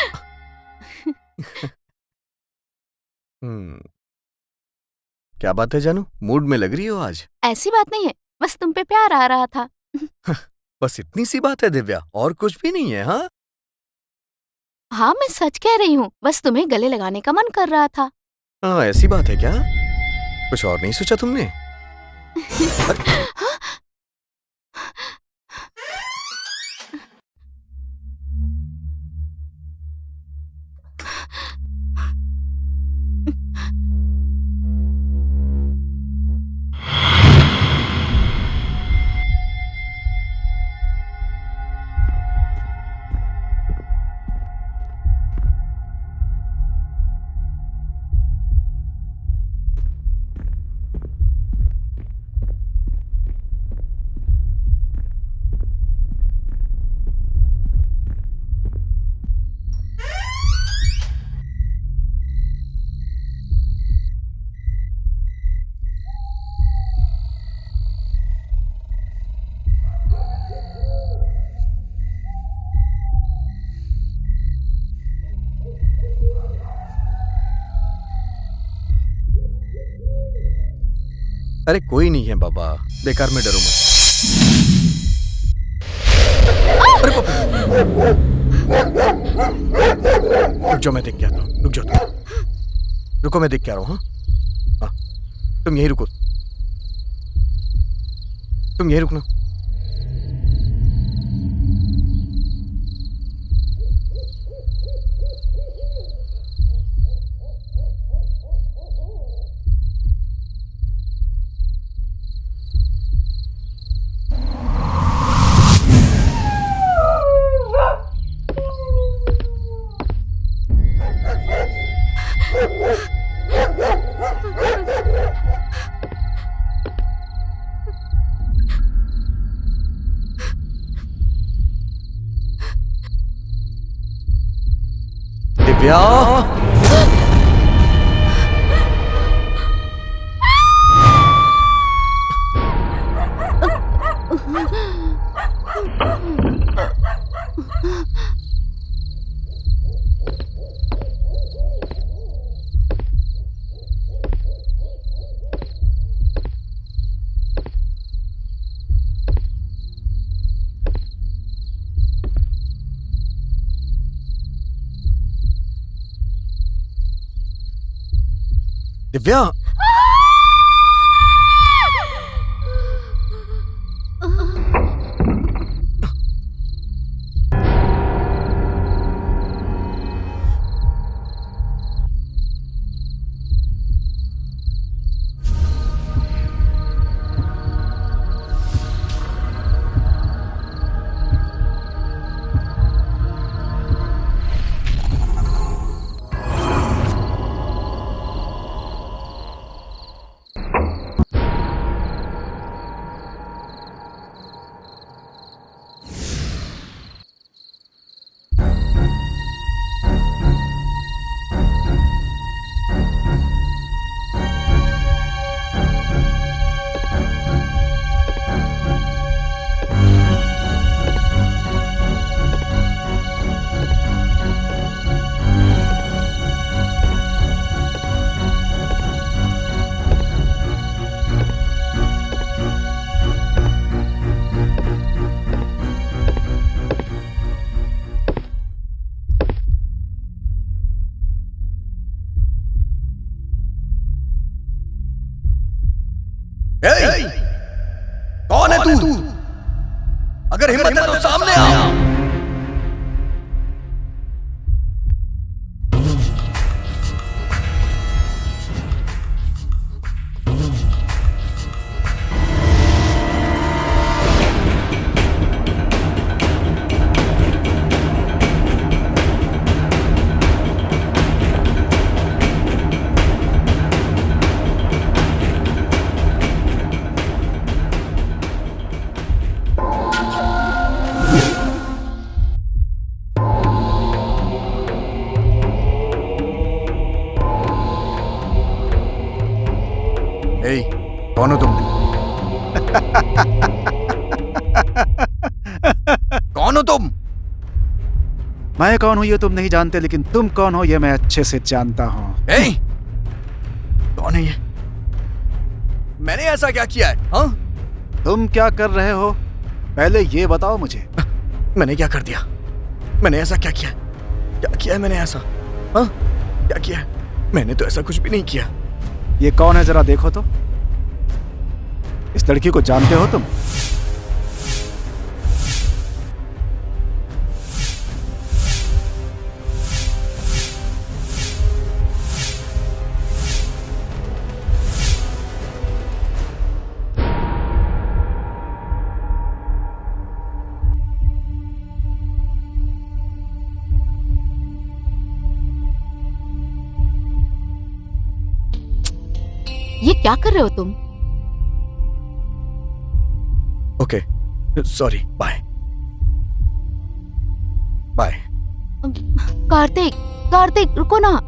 क्या बात है जानू, मूड में लग रही हो आज? ऐसी बात नहीं है, बस तुम पे प्यार आ रहा था। बस इतनी सी बात है दिव्या, और कुछ भी नहीं है? हाँ हाँ, मैं सच कह रही हूँ, बस तुम्हें गले लगाने का मन कर रहा था। हाँ, ऐसी बात है क्या? कुछ और नहीं सोचा तुमने? अरे कोई नहीं है बाबा, बेकार में डरो मत। अरे रुक जाओ, मैं देख के आता हूँ। रुक जाओ तुम, रुको मैं देख के आ रहा हूँ। हाँ तुम यहीं रुको, तुम यहीं रुकना। दिव्या, दिव्या, कौन है तू? अगर हिम्मत है तो सामने आ। कौन हो तुम? कौन हो तुम? मैं कौन हूं ये तुम नहीं जानते, लेकिन तुम कौन हो ये मैं अच्छे से जानता हूं। कौन है ये? मैंने ऐसा क्या किया है? हाँ? तुम क्या कर रहे हो पहले ये बताओ मुझे। मैंने क्या कर दिया? मैंने ऐसा क्या किया? क्या किया है मैंने ऐसा? हाँ? क्या किया है? मैंने तो ऐसा कुछ भी नहीं किया। ये कौन है जरा देखो तो। इस लड़की को जानते हो तुम? ये क्या कर रहे हो तुम? Okay, sorry, bye bye. Kartik, Kartik रुको ना।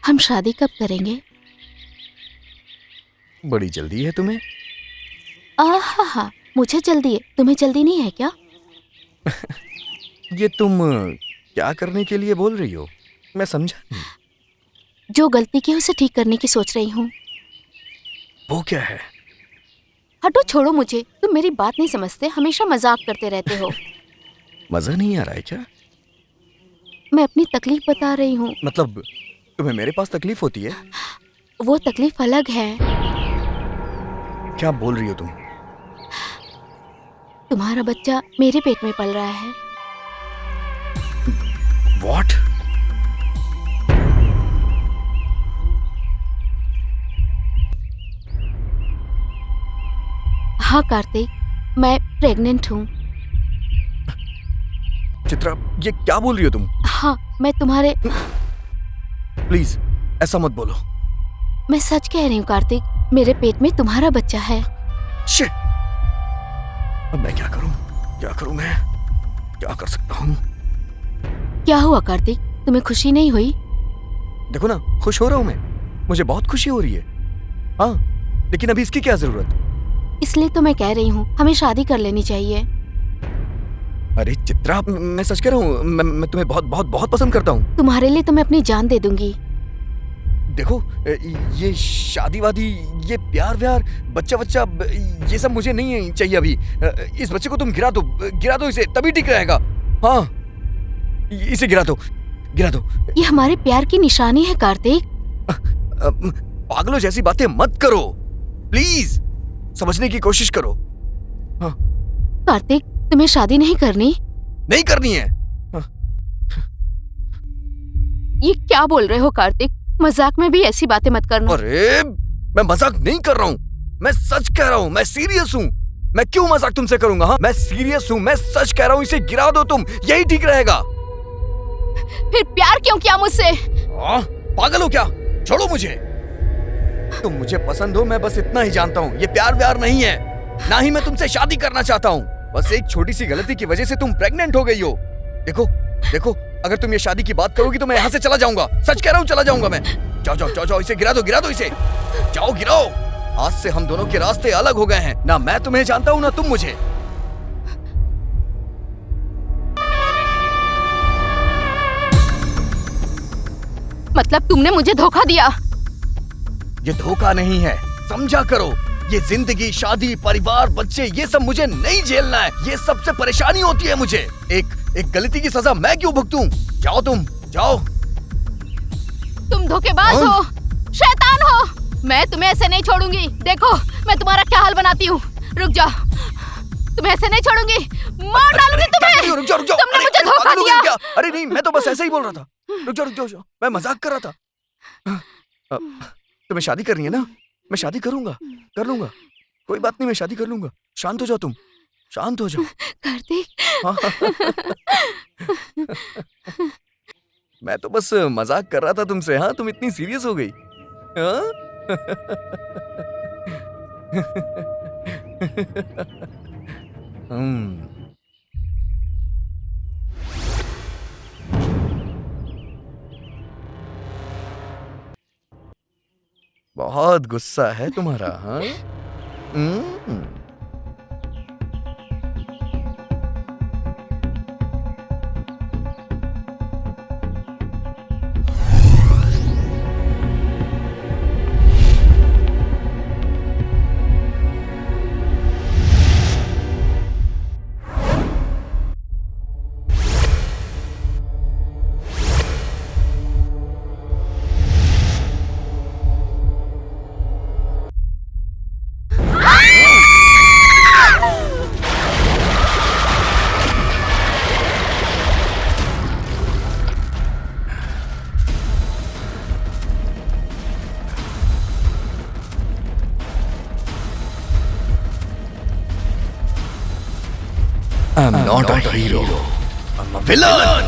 हम शादी कब करेंगे? बड़ी जल्दी है तुम्हें? आहा, मुझे जल्दी है, तुम्हें जल्दी नहीं है क्या? ये तुम क्या करने के लिए बोल रही हो? मैं समझा नहीं। जो गलती की उसे ठीक करने की सोच रही हूँ। वो क्या है? हटो, छोड़ो मुझे। तुम मेरी बात नहीं समझते, हमेशा मजाक करते रहते हो। मजा नहीं आ रहा है क्या? मैं अपनी तकलीफ बता रही हूँ। मतलब तुम्हें मेरे पास तकलीफ होती है? वो तकलीफ अलग है। क्या बोल रही हो तुम? तुम्हारा बच्चा मेरे पेट में पल रहा है। What? हाँ कार्तिक, मैं प्रेग्नेंट हूँ। चित्रा, ये क्या बोल रही हो तुम? हाँ, मैं तुम्हारे... प्लीज ऐसा मत बोलो। मैं सच कह रही हूँ कार्तिक, मेरे पेट में तुम्हारा बच्चा है। शिट! अब मैं क्या करूं? क्या करूं मैं? क्या कर सकता हूं? क्या हुआ कार्तिक, तुम्हें खुशी नहीं हुई? देखो ना, खुश हो रहा हूं मैं। मुझे बहुत खुशी हो रही है। हाँ, लेकिन अभी इसकी क्या जरूरत? इसलिए तो मैं कह रही हूँ हमें शादी कर लेनी चाहिए। अरे चित्रा, मैं सच कह रहा हूँ, मैं तुम्हें बहुत बहुत बहुत पसंद करता हूँ। तुम्हारे लिए तो मैं अपनी जान दे दूंगी। देखो, ये शादी वादी, ये प्यार व्यार, बच्चा बच्चा, ये सब मुझे नहीं चाहिए अभी। इस बच्चे को तुम गिरा दो इसे, तभी ठीक रहेगा। हाँ, इसे गिरा दो। ये हमारे प्यार की निशानी है कार्तिक। पागलों जैसी बातें मत करो, प्लीज समझने की कोशिश करो। हाँ। कार्तिक, तुम्हें शादी नहीं करनी? नहीं करनी है। ये क्या बोल रहे हो कार्तिक? मजाक में भी ऐसी बातें मत करना। अरे मैं मजाक नहीं कर रहा हूँ, मैं सच कह रहा हूँ, मैं सीरियस हूँ। मैं क्यों मजाक तुमसे करूंगा? हाँ, मैं सीरियस हूँ, मैं सच कह रहा हूँ। इसे गिरा दो तुम, यही ठीक रहेगा। फिर प्यार क्यों किया मुझसे? पागल हो क्या? छोड़ो मुझे। तुम मुझे पसंद हो, मैं बस इतना ही जानता हूँ। ये प्यार व्यार नहीं है, ना ही मैं तुमसे शादी करना चाहता हूँ। बस एक छोटी सी गलती की वजह से तुम प्रेग्नेंट हो गई हो। देखो, अगर तुम ये शादी की बात करोगी तो मैं यहाँ से चला जाऊंगा। सच कह रहा हूँ, चला जाऊंगा मैं। जाओ जाओ जाओ जाओ, इसे गिरा दो इसे। जाओ गिराओ। आज से हम दोनों के रास्ते अलग हो गए हैं। ना मैं तुम्हें जानता हूँ ना तुम मुझे। मतलब तुमने मुझे धोखा दिया? ये धोखा नहीं है, समझा करो। ये जिंदगी, शादी, परिवार, बच्चे, ये सब मुझे नहीं झेलना है। ये सबसे परेशानी होती है मुझे। एक गलती की सजा मैं क्यों भुगतूं? जाओ तुम, जाओ। तुम धोखेबाज हो, शैतान हो। मैं तुम्हें ऐसे नहीं छोड़ूंगी। देखो मैं तुम्हारा क्या हाल बनाती हूँ। रुक जाओ, तुम्हें ऐसे नहीं छोड़ूंगी। मार डालूंगी तुम्हें। रुक जाओ। तुमने मुझे धोखा दिया। अरे नहीं, मैं तो बस ऐसे ही बोल रहा था। रुक जाओ, मैं मजाक कर रहा था। तुम्हें शादी करनी है ना? मैं शादी कर लूंगा। कोई बात नहीं, मैं शादी कर लूंगा। शांत हो जाओ तुम, शांत हो जाओ। कार्तिक। मैं तो बस मजाक कर रहा था तुमसे। हाँ, तुम इतनी सीरियस हो गई? हाँ? बहुत गुस्सा है तुम्हारा। हाँ? I'm not a hero. I'm a villain.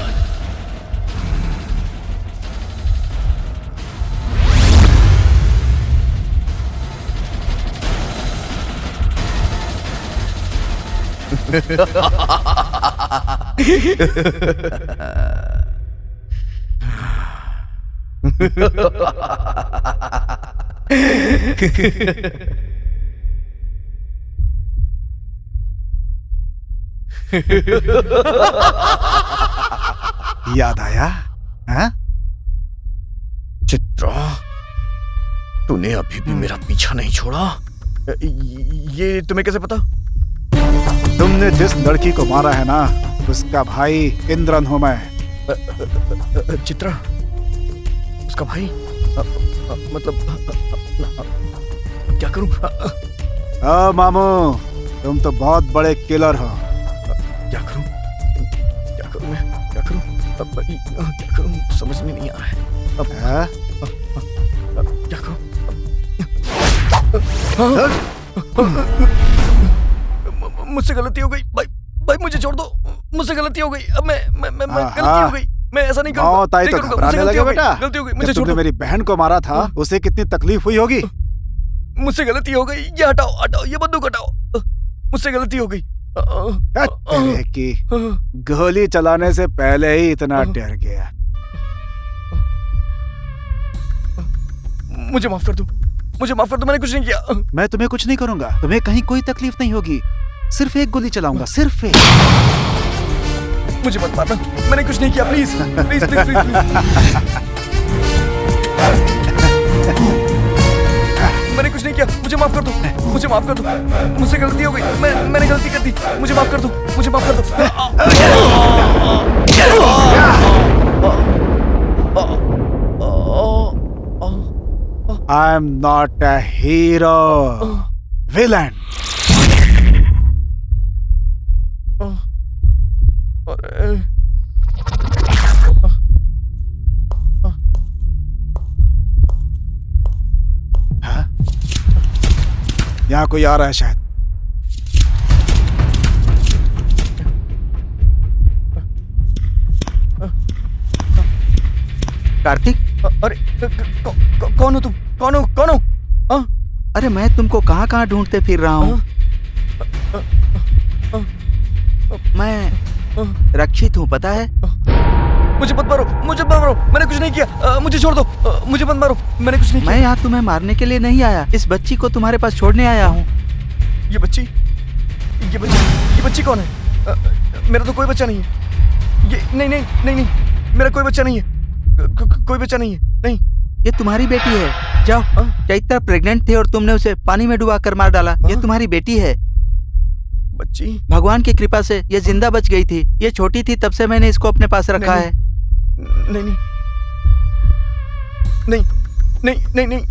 याद आया? हाँ? चित्रा, तूने अभी भी मेरा पीछा नहीं छोड़ा? ये तुम्हें कैसे पता? तुमने जिस लड़की को मारा है ना, उसका भाई इंद्रन हूं मैं। चित्रा, उसका भाई? मतलब क्या करूं? मामू, तुम तो बहुत बड़े किलर हो। क्या करूं मैं? क्या करूं? समझ में नहीं आ रहा है। क्या करूं? मुझसे गलती हो गई भाई, मुझे छोड़ दो। मुझसे गलती हो गई। अब मैं गलती हो गई। मैं ऐसा नहीं करूंगा। मौत आई तो घबराने लगे बेटा। गलती हो गई, मुझे छोड़ तुमने दो। मेरी बहन को मारा था, उसे कितनी तकलीफ हुई होगी। मुझसे गलती हो गई। ये हटाओ, ये बंदूक हटाओ। मुझसे गलती हो गई। तेरे की गोली चलाने से पहले ही इतना डर गया। मुझे माफ कर दो, मैंने कुछ नहीं किया। मैं तुम्हें कुछ नहीं करूंगा। तुम्हें कहीं कोई तकलीफ नहीं होगी। सिर्फ एक गोली चलाऊंगा, सिर्फ एक। मुझे मत मारना, मैंने कुछ नहीं किया। प्लीज। मैंने कुछ नहीं किया। मुझे माफ कर दो। मुझसे गलती हो गई। मैंने गलती कर दी। मुझे माफ कर दो। I am not a hero, villain. यहाँ कोई आ रहा है शायद। कार्तिक, अरे कौन हो तुम? कौन हो? अरे मैं तुमको कहाँ ढूंढते फिर रहा हूँ। मैं रक्षित हूँ, पता है? मुझे मत मारो, मुझे मत मारो, मैंने कुछ नहीं किया, मुझे छोड़ दो, मुझे मत मारो, मैंने कुछ नहीं किया। मैं यहाँ तुम्हें मारने के लिए नहीं आया, इस बच्ची को तुम्हारे पास छोड़ने आया हूँ। ये बच्ची कौन है? मेरा तो कोई बच्चा नहीं है। ये नहीं, मेरा कोई बच्चा नहीं है, कोई बच्चा नहीं है, नहीं। ये तुम्हारी बेटी है। जाओ, चैत्र प्रेग्नेंट थे और तुमने उसे पानी में डुबा कर मार डाला। ये तुम्हारी बेटी है। बच्ची? भगवान की कृपा से ये जिंदा बच गई थी। ये छोटी थी तब से मैंने इसको अपने पास रखा है। नहीं,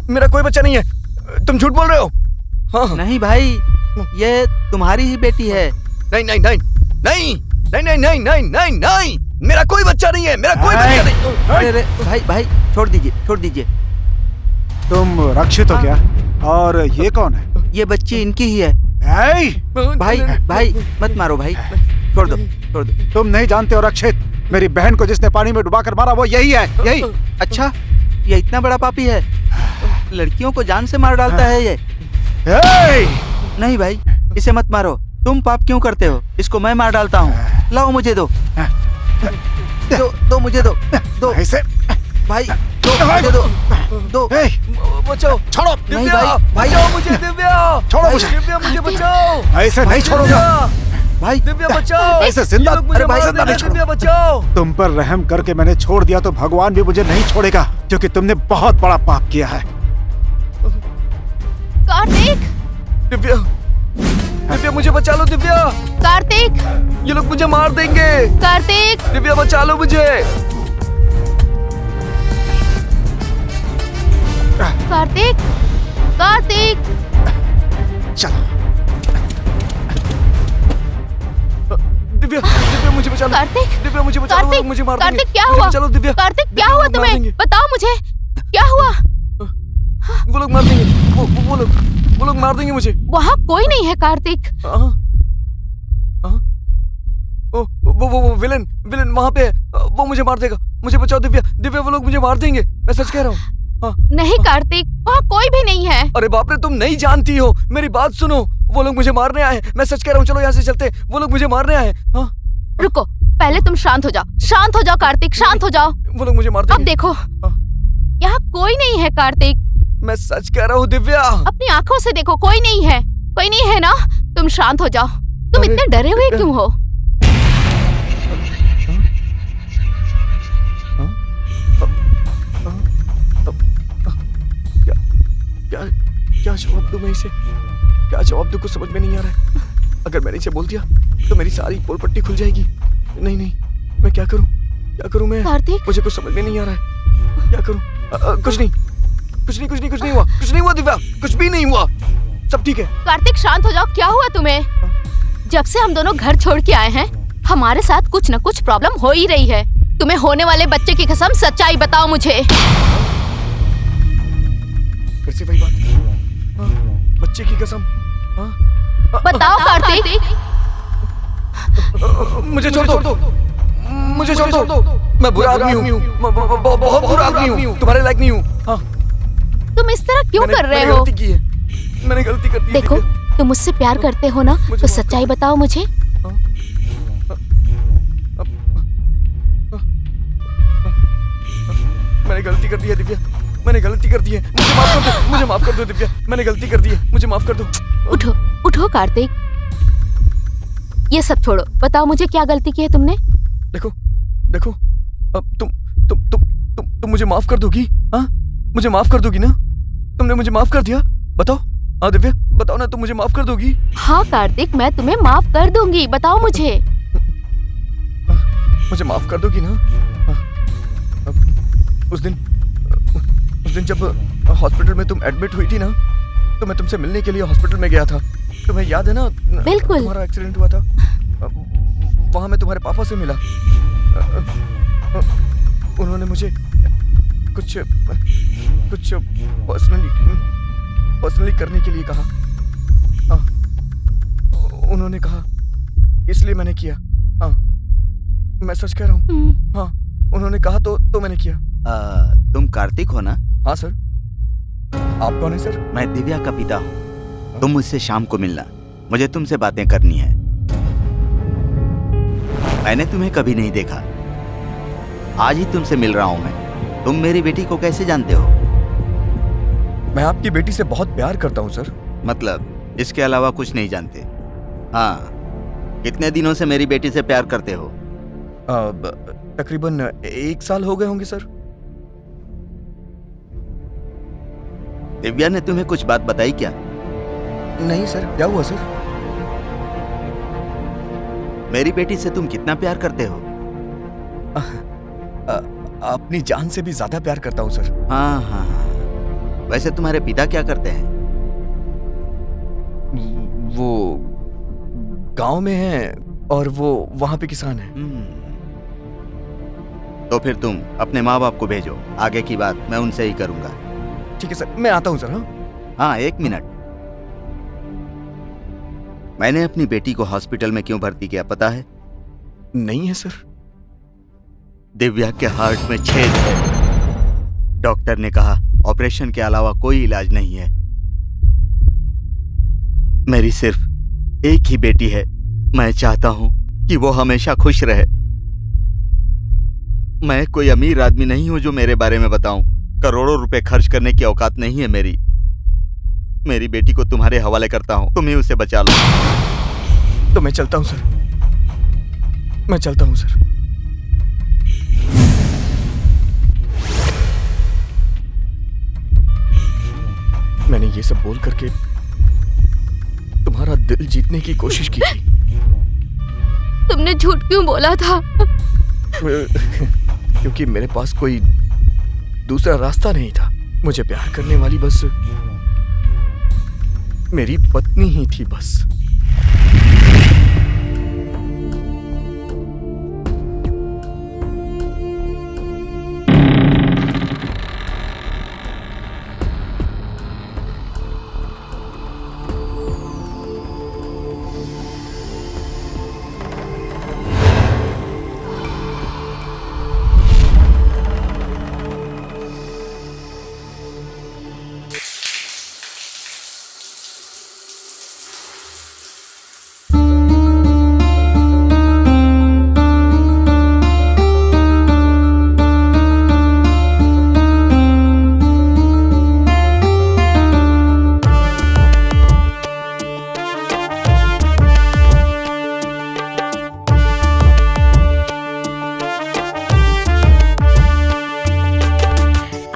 मेरा कोई बच्चा नहीं है, तुम झूठ बोल रहे हो। हाँ। नहीं भाई, ये तुम्हारी ही बेटी है। नहीं, मेरा कोई बच्चा नहीं है, मेरा कोई बच्चा नहीं। अरे भाई छोड़ दीजिए। तुम रक्षित हो क्या? और ये कौन है? ये बच्ची इनकी ही है। भाई मत मारो भाई, छोड़ दो। तुम नहीं जानते हो रक्षित, मेरी बहन को जिसने पानी में डुबाकर मारा वो यही है, यही। अच्छा, ये इतना बड़ा पापी है, लड़कियों को जान से मार डालता है ये। नहीं भाई, इसे मत मारो। तुम पाप क्यों करते हो? इसको मैं मार डालता हूँ। लाओ मुझे दो मुझे दो ऐसे भाई, मुझे दो। बचाओ, छोड़ो नहीं दिव्या, भाई, बचाओ मुझे दिव्या, छोड़ो मुझे। दिव्या मुझे बचाओ, ऐसे नहीं छोड़ूंगा भाई। दिव्या बचाओ, ऐसे जिंदा, अरे भाई जिंदा नहीं छोड़ूंगा। दिव्या बचाओ। तुम पर रहम करके मैंने छोड़ दिया तो भगवान भी मुझे नहीं छोड़ेगा, क्योंकि तुमने बहुत बड़ा पाप किया है। कार्तिक, दिव्या मुझे बचा लो दिव्या। कार्तिक, ये लोग मुझे मार देंगे। कार्तिक, दिव्या बचा लो मुझे। कार्तिक, चलो दिव्या मुझे बचा लो। कार्तिक, दिव्या मुझे बचा लो, मुझे मार देंगे। कार्तिक क्या मुझे हुआ? बचा लो दिव्या। कार्तिक क्या हुआ तुम्हें? बताओ मुझे, क्या हुआ? वो लोग मार देंगे, वो लोग मार देंगे मुझे। वहाँ कोई नहीं है कार्तिक। वो विलन वहाँ पे है, वो मुझे मार देगा। मुझे बचाओ दिव्या, वो लोग मुझे मार देंगे, मैं सच कह रहा हूँ। नहीं कार्तिक, वहाँ कोई भी नहीं है। अरे बाप रे, तुम नहीं जानती हो, मेरी बात सुनो। वो लोग मुझे मारने आए हैं, मैं सच कह रहा हूँ। चलो यहाँ से चलते, वो लोग मुझे मारने आए हैं। रुको, पहले तुम शांत हो जाओ कार्तिक, शांत हो जाओ। वो लोग मुझे मार देंगे। अब देखो, यहाँ कोई नहीं है कार्तिक। मैं सच कह रहा हूँ दिव्या। अपनी आंखों से देखो, कोई नहीं है ना। तुम शांत हो जाओ। तुम इतने डरे हुए क्यों हो? क्या जवाब दूं मैं इसे? क्या जवाब दूं, कुछ समझ में नहीं आ रहा है। अगर मैंने इसे बोल दिया तो मेरी सारी पोल पट्टी खुल जाएगी। नहीं, मैं क्या करूं मैं? कार्तिक, मुझे कुछ समझ में नहीं आ रहा है, क्या करूं? कुछ नहीं हुआ दिव्या, कुछ भी नहीं हुआ, सब ठीक है। कार्तिक शांत हो जाओ, क्या हुआ तुम्हें? जब से हम दोनों घर छोड़ के आए हैं, हमारे साथ कुछ न कुछ प्रॉब्लम हो ही रही है। तुम्हें होने वाले बच्चे की कसम, सच्चाई बताओ मुझे। फिर से वही बात। बच्चे की कसम। बताओ कार्तिक। मुझे छोड़ दो, मैं बुरा आदमी हूँ, बहुत बुरा आदमी हूँ, तुम्हारे लायक नहीं हूँ। तुम इस तरह क्यों कर रहे हो? मैंने गलती कर दी। देखो, तुम मुझसे प्यार करते हो ना, तो सच्चाई बताओ मुझे। मैंने गलती कर दी है दिव्या, मैंने गलती कर दी है, मुझे माफ कर दो दिव्या, मैंने गलती कर दी है, मुझे माफ कर दो। उठो कार्तिक, ये सब छोड़ो, बताओ मुझे क्या गलती की है तुमने? देखो, अब तुम मुझे माफ कर दोगी? हाँ, मुझे माफ कर दोगी ना? तुमने मुझे माफ कर दिया, बताओ। हाँ दिव्या, बताओ ना, तुम मुझे माफ कर दोगी? हाँ कार्तिक, मैं तुम्हें माफ कर दूंगी, बताओ मुझे। मुझे माफ कर दोगी ना? उस दिन जब हॉस्पिटल में तुम एडमिट हुई थी ना, तो मैं तुमसे मिलने के लिए हॉस्पिटल में गया था, तुम्हें याद है ना? बिल्कुल। तुम्हारा एक्सीडेंट हुआ था, वहां मैं तुम्हारे पापा से मिला। उन्होंने मुझे कुछ पर्सनली करने के लिए कहा। उन्होंने कहा, इसलिए मैंने किया। हाँ, मैं सच कह रहा हूँ। हाँ, उन्होंने कहा तो मैंने किया। तुम कार्तिक हो ना? हाँ सर। आप कौन है सर? मैं दिव्या का पिता हूँ। तुम मुझसे शाम को मिलना, मुझे तुमसे बातें करनी है। मैंने तुम्हें कभी नहीं देखा, आज ही तुमसे मिल रहा हूं मैं। तुम मेरी बेटी को कैसे जानते हो? मैं आपकी बेटी से बहुत प्यार करता हूँ सर। मतलब इसके अलावा कुछ नहीं जानते? हाँ, कितने दिनों से मेरी बेटी से प्यार करते हो? तकरीबन 1 साल हो गए होंगे सर। दिव्या ने तुम्हें कुछ बात बताई क्या? नहीं सर, क्या हुआ सर? मेरी बेटी से तुम कितना प्यार करते हो? अपनी जान से भी ज्यादा प्यार करता हूँ सर। हाँ हाँ, वैसे तुम्हारे पिता क्या करते हैं? वो गांव में हैं और वो वहां पे किसान हैं। तो फिर तुम अपने माँ बाप को भेजो, आगे की बात मैं उनसे ही करूंगा। ठीक है सर, मैं आता हूँ सर। हाँ, 1 मिनट। मैंने अपनी बेटी को हॉस्पिटल में क्यों भर्ती किया पता है? नहीं है सर। दिव्या के हार्ट में छेद है। डॉक्टर ने कहा ऑपरेशन के अलावा कोई इलाज नहीं है। मेरी सिर्फ एक ही बेटी है। मैं चाहता हूं कि वो हमेशा खुश रहे। मैं कोई अमीर आदमी नहीं हूं जो मेरे बारे में बताऊं। करोड़ों रुपए खर्च करने की औकात नहीं है मेरी। मेरी बेटी को तुम्हारे हवाले करता हूं, तुम ही उसे बचा लो। तो मैं चलता हूं सर, मैं चलता हूं सर। मैंने ये सब बोल करके तुम्हारा दिल जीतने की कोशिश की थी। तुमने झूठ क्यों बोला था? क्योंकि मेरे पास कोई दूसरा रास्ता नहीं था। मुझे प्यार करने वाली बस मेरी पत्नी ही थी बस।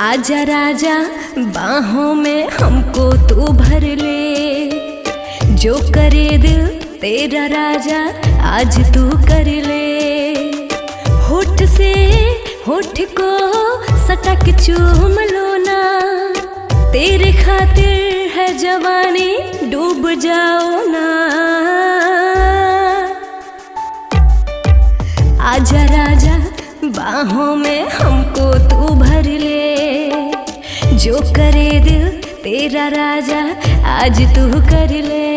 आजा राजा बाहों में हमको तू भर ले, जो करे दिल तेरा राजा आज तू कर ले। होठ से होठ को सटक चूम लो ना, तेरे खातिर है जवानी डूब जाओ ना। आजा राजा बाहों में हमको तू भर ले, जो करे दिल तेरा राजा आज तू कर ले।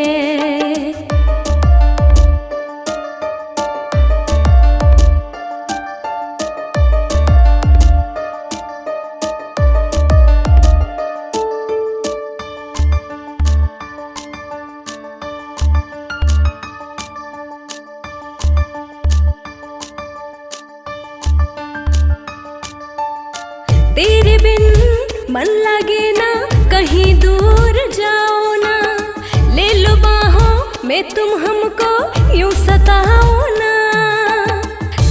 तेरे बिन मन लगे ना, कहीं दूर जाओ ना, ले लो बाहों में तुम हमको यूं सताओ ना।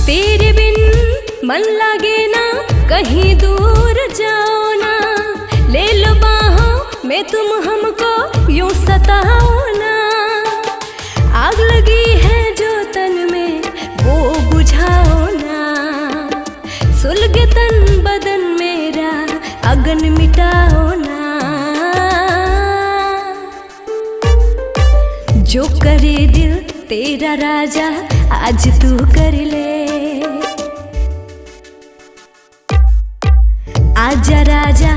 तेरे बिन मन लगे ना, कहीं दूर जाओ ना, ले लो बाहों में तुम हमको यूं सताओ ना। आग लगी है जो तन में वो बुझाओ ना, सुलगे तन बदन मेरा अगन मिटाओ ना। जो करे दिल तेरा राजा आज तू कर ले। आजा राजा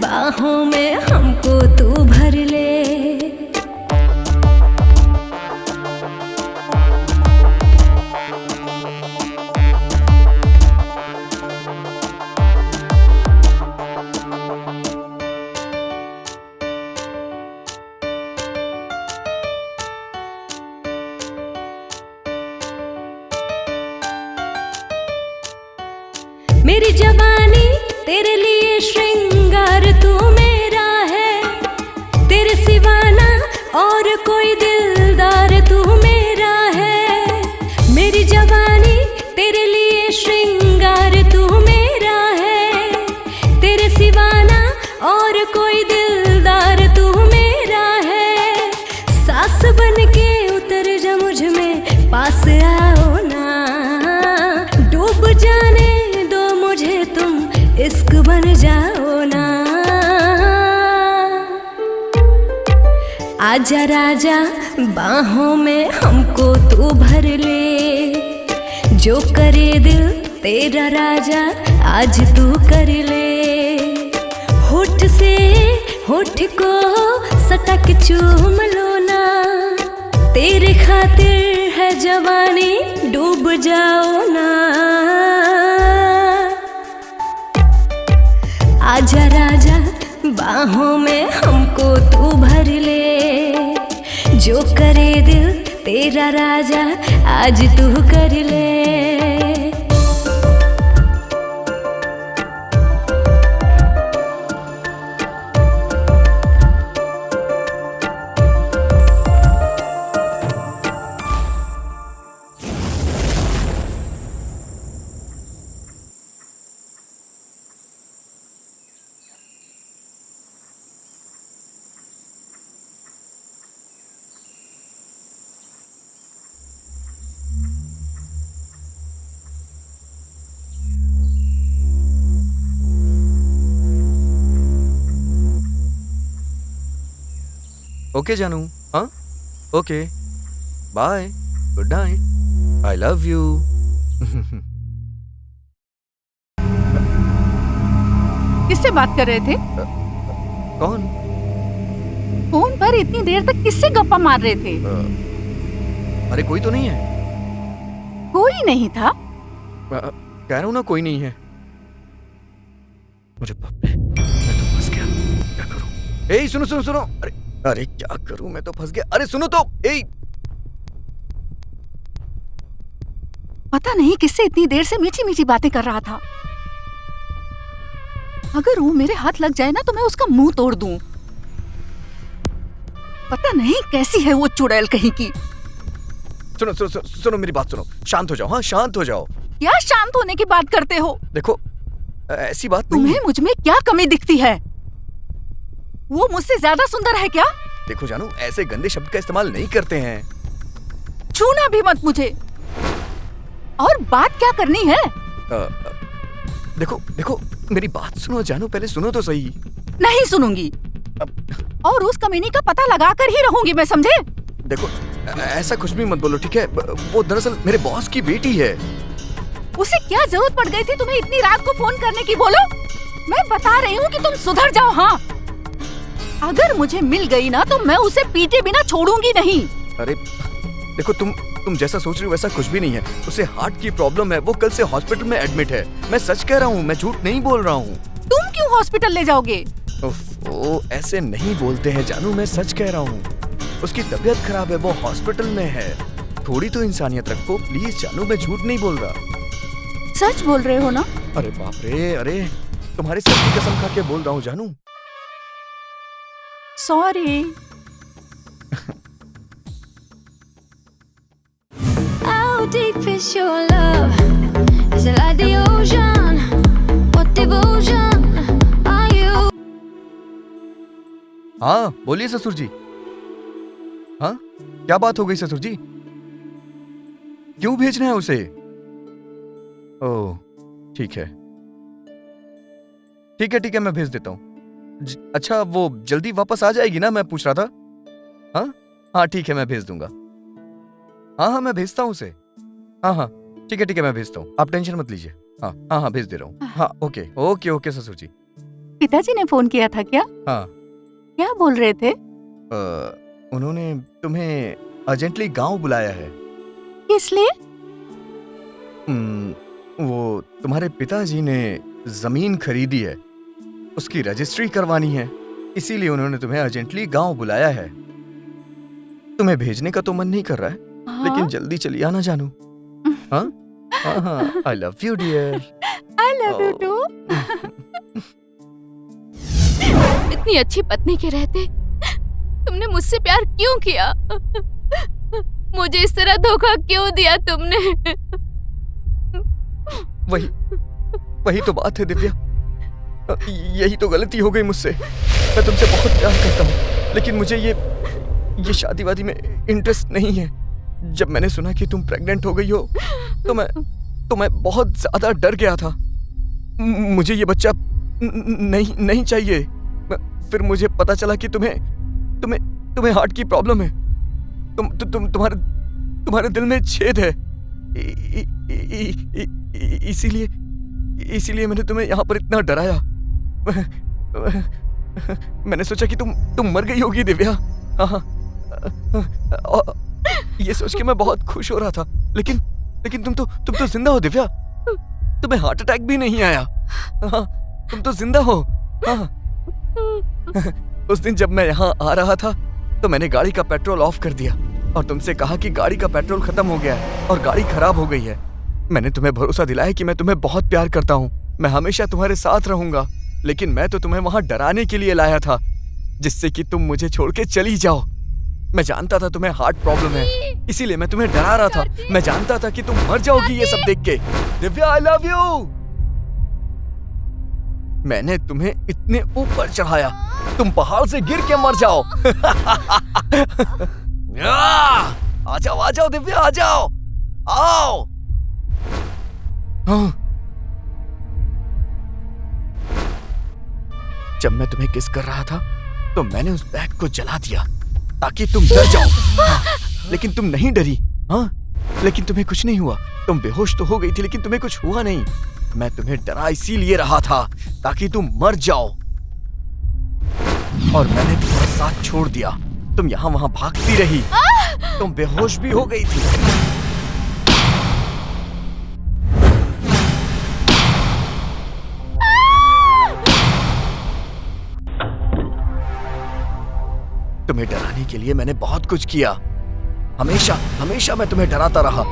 बाहों में हमको तू भर ले। इश्क बन जाओ ना। आजा राजा बाहों में हमको तू भर ले, जो करे दिल तेरा राजा आज तू कर ले। होठ से होठ को सटक चूम लो ना, तेरे खातिर है जवानी डूब जाओ ना। आजा राजा बाहों में हमको तू भर ले, जो करे दिल तेरा राजा आज तू कर ले। ओके जानू, हाँ okay, bye, good night, I love you. किससे बात कर रहे थे? कौन? फोन पर इतनी देर तक किससे गप्पा मार रहे थे? अरे कोई तो नहीं है। कोई नहीं था? कह रहा हूँ ना कोई नहीं है। मुझे बाप रे, मैं तो फंस गया, क्या करूँ? ए सुनो सुनो सुनो, अरे क्या करूं, मैं तो फंस गया। अरे सुनो तो, पता नहीं किससे इतनी देर से मीठी मीठी बातें कर रहा था। अगर वो मेरे हाथ लग जाए ना तो मैं उसका मुंह तोड़ दूं। पता नहीं कैसी है वो चुड़ैल कहीं की। सुनो सुनो सुनो, सुनो मेरी बात सुनो, शांत हो जाओ। हाँ शांत हो जाओ। क्या शांत होने की बात करते हो? देखो ऐसी बात नहीं। तुम्हें मुझ में क्या कमी दिखती है? वो मुझसे ज्यादा सुंदर है क्या? देखो जानू, ऐसे गंदे शब्द का इस्तेमाल नहीं करते हैं। छूना भी मत मुझे। और बात क्या करनी है? देखो देखो मेरी बात सुनो जानू, पहले सुनो तो सही। नहीं सुनूंगी। और उस कमीनी का पता लगाकर ही रहूंगी मैं, समझे? देखो ऐसा कुछ भी मत बोलो, ठीक है? वो दरअसल मेरे बॉस की बेटी है। उसे क्या जरूरत पड़ गई थी तुम्हें इतनी रात को फोन करने की? बोलो, मैं बता रही हूँ कि तुम सुधर जाओ। हाँ, अगर मुझे मिल गई ना तो मैं उसे पीटे बिना छोड़ूंगी नहीं। अरे देखो तुम जैसा सोच रही हो वैसा कुछ भी नहीं है। उसे हार्ट की प्रॉब्लम है, वो कल से हॉस्पिटल में एडमिट है। मैं सच कह रहा हूँ, मैं झूठ नहीं बोल रहा हूँ। तुम क्यों हॉस्पिटल ले जाओगे? ओह, ऐसे नहीं बोलते हैं जानू, मैं सच कह रहा हूँ। उसकी तबीयत खराब है, वो हॉस्पिटल में है। थोड़ी तो इंसानियत रखो प्लीज जानू, मैं झूठ नहीं बोल रहा। सच बोल रहे हो ना? अरे बाप रे, अरे तुम्हारी सच की कसम खा के बोल रहा हूँ जानू। Sorry. How deep is your love? Is it like the ocean? What devotion are you? हाँ बोलिए ससुर जी। हाँ क्या बात हो गई ससुर जी? क्यों भेजना है उसे? ओह ठीक है ठीक है ठीक है, मैं भेज देता हूँ। अच्छा वो जल्दी वापस आ जाएगी ना, मैं पूछ रहा था। हाँ हाँ ठीक है, मैं भेज दूंगा। हाँ हाँ मैं भेजता हूँ उसे। हाँ हाँ ठीक है मैं भेजता हूँ, आप टेंशन मत लीजिए। हाँ हाँ हाँ भेज दे रहा हूँ। हाँ ओके ओके ओके ससुर जी। पिताजी ने फोन किया था क्या? हाँ। क्या बोल रहे थे? उन्होंने तुम्हें अर्जेंटली गांव बुलाया है। किस लिए? वो तुम्हारे पिताजी ने जमीन खरीदी है, उसकी रजिस्ट्री करवानी है, इसीलिए उन्होंने तुम्हें अर्जेंटली गांव बुलाया है। तुम्हें भेजने का तो मन नहीं कर रहा है, हाँ? लेकिन जल्दी चली आना जानू। हाँ हाँ, I love you dear. I love you too. इतनी अच्छी पत्नी के रहते तुमने मुझसे प्यार क्यों किया? मुझे इस तरह धोखा क्यों दिया तुमने? वही तो बात है दिव्या, यही तो गलती हो गई मुझसे। मैं तुमसे बहुत प्यार करता हूँ, लेकिन मुझे ये शादी वादी में इंटरेस्ट नहीं है। जब मैंने सुना कि तुम प्रेग्नेंट हो गई हो तो मैं बहुत ज्यादा डर गया था। मुझे ये बच्चा नहीं चाहिए। फिर मुझे पता चला कि तुम्हें हार्ट की प्रॉब्लम है। तुम्हारे दिल में छेद है। इसीलिए मैंने तुम्हें यहाँ पर इतना डराया। मैंने सोचा कि तुम मर गई होगी दिव्या। हाँ, ये सोच के मैं बहुत खुश हो रहा था। लेकिन तुम तो जिंदा हो दिव्या। तुम्हें हार्ट अटैक भी नहीं आया। हाँ, तुम तो जिंदा हो। हाँ। उस दिन जब मैं यहाँ आ रहा था तो मैंने गाड़ी का पेट्रोल ऑफ कर दिया और तुमसे कहा कि गाड़ी का पेट्रोल खत्म हो गया है और गाड़ी खराब हो गई है। मैंने तुम्हें भरोसा दिलाया कि मैं तुम्हें बहुत प्यार करता हूँ, मैं हमेशा तुम्हारे साथ रहूंगा। लेकिन मैं तो तुम्हें वहां डराने के लिए लाया था, जिससे कि तुम मुझे छोड़ के चली जाओ। मैं जानता था तुम्हें हार्ट प्रॉब्लम है, इसीलिए मैं तुम्हें डरा रहा था। मैं जानता था कि तुम मर जाओगी ये सब देख के। दिव्या, आई लव यू। मैंने तुम्हें इतने ऊपर चढ़ाया, तुम पहाड़ से गिर के मर जाओ। आ जाओ दिव्या, आ जाओ, आओ। जब मैं तुम्हें किस कर रहा था तो मैंने उस बैग को जला दिया ताकि तुम डर जाओ। लेकिन तुम नहीं डरी। हाँ, लेकिन तुम्हें कुछ नहीं हुआ। तुम बेहोश तो हो गई थी लेकिन तुम्हें कुछ हुआ नहीं। मैं तुम्हें डरा इसीलिए रहा था ताकि तुम मर जाओ, और मैंने तुम्हारा साथ छोड़ दिया। तुम यहाँ वहां भागती रही, तुम बेहोश भी हो गई थी। तुम्हें डराने के लिए मैंने बहुत कुछ किया। हमेशा मैं तुम्हें डराता रहा।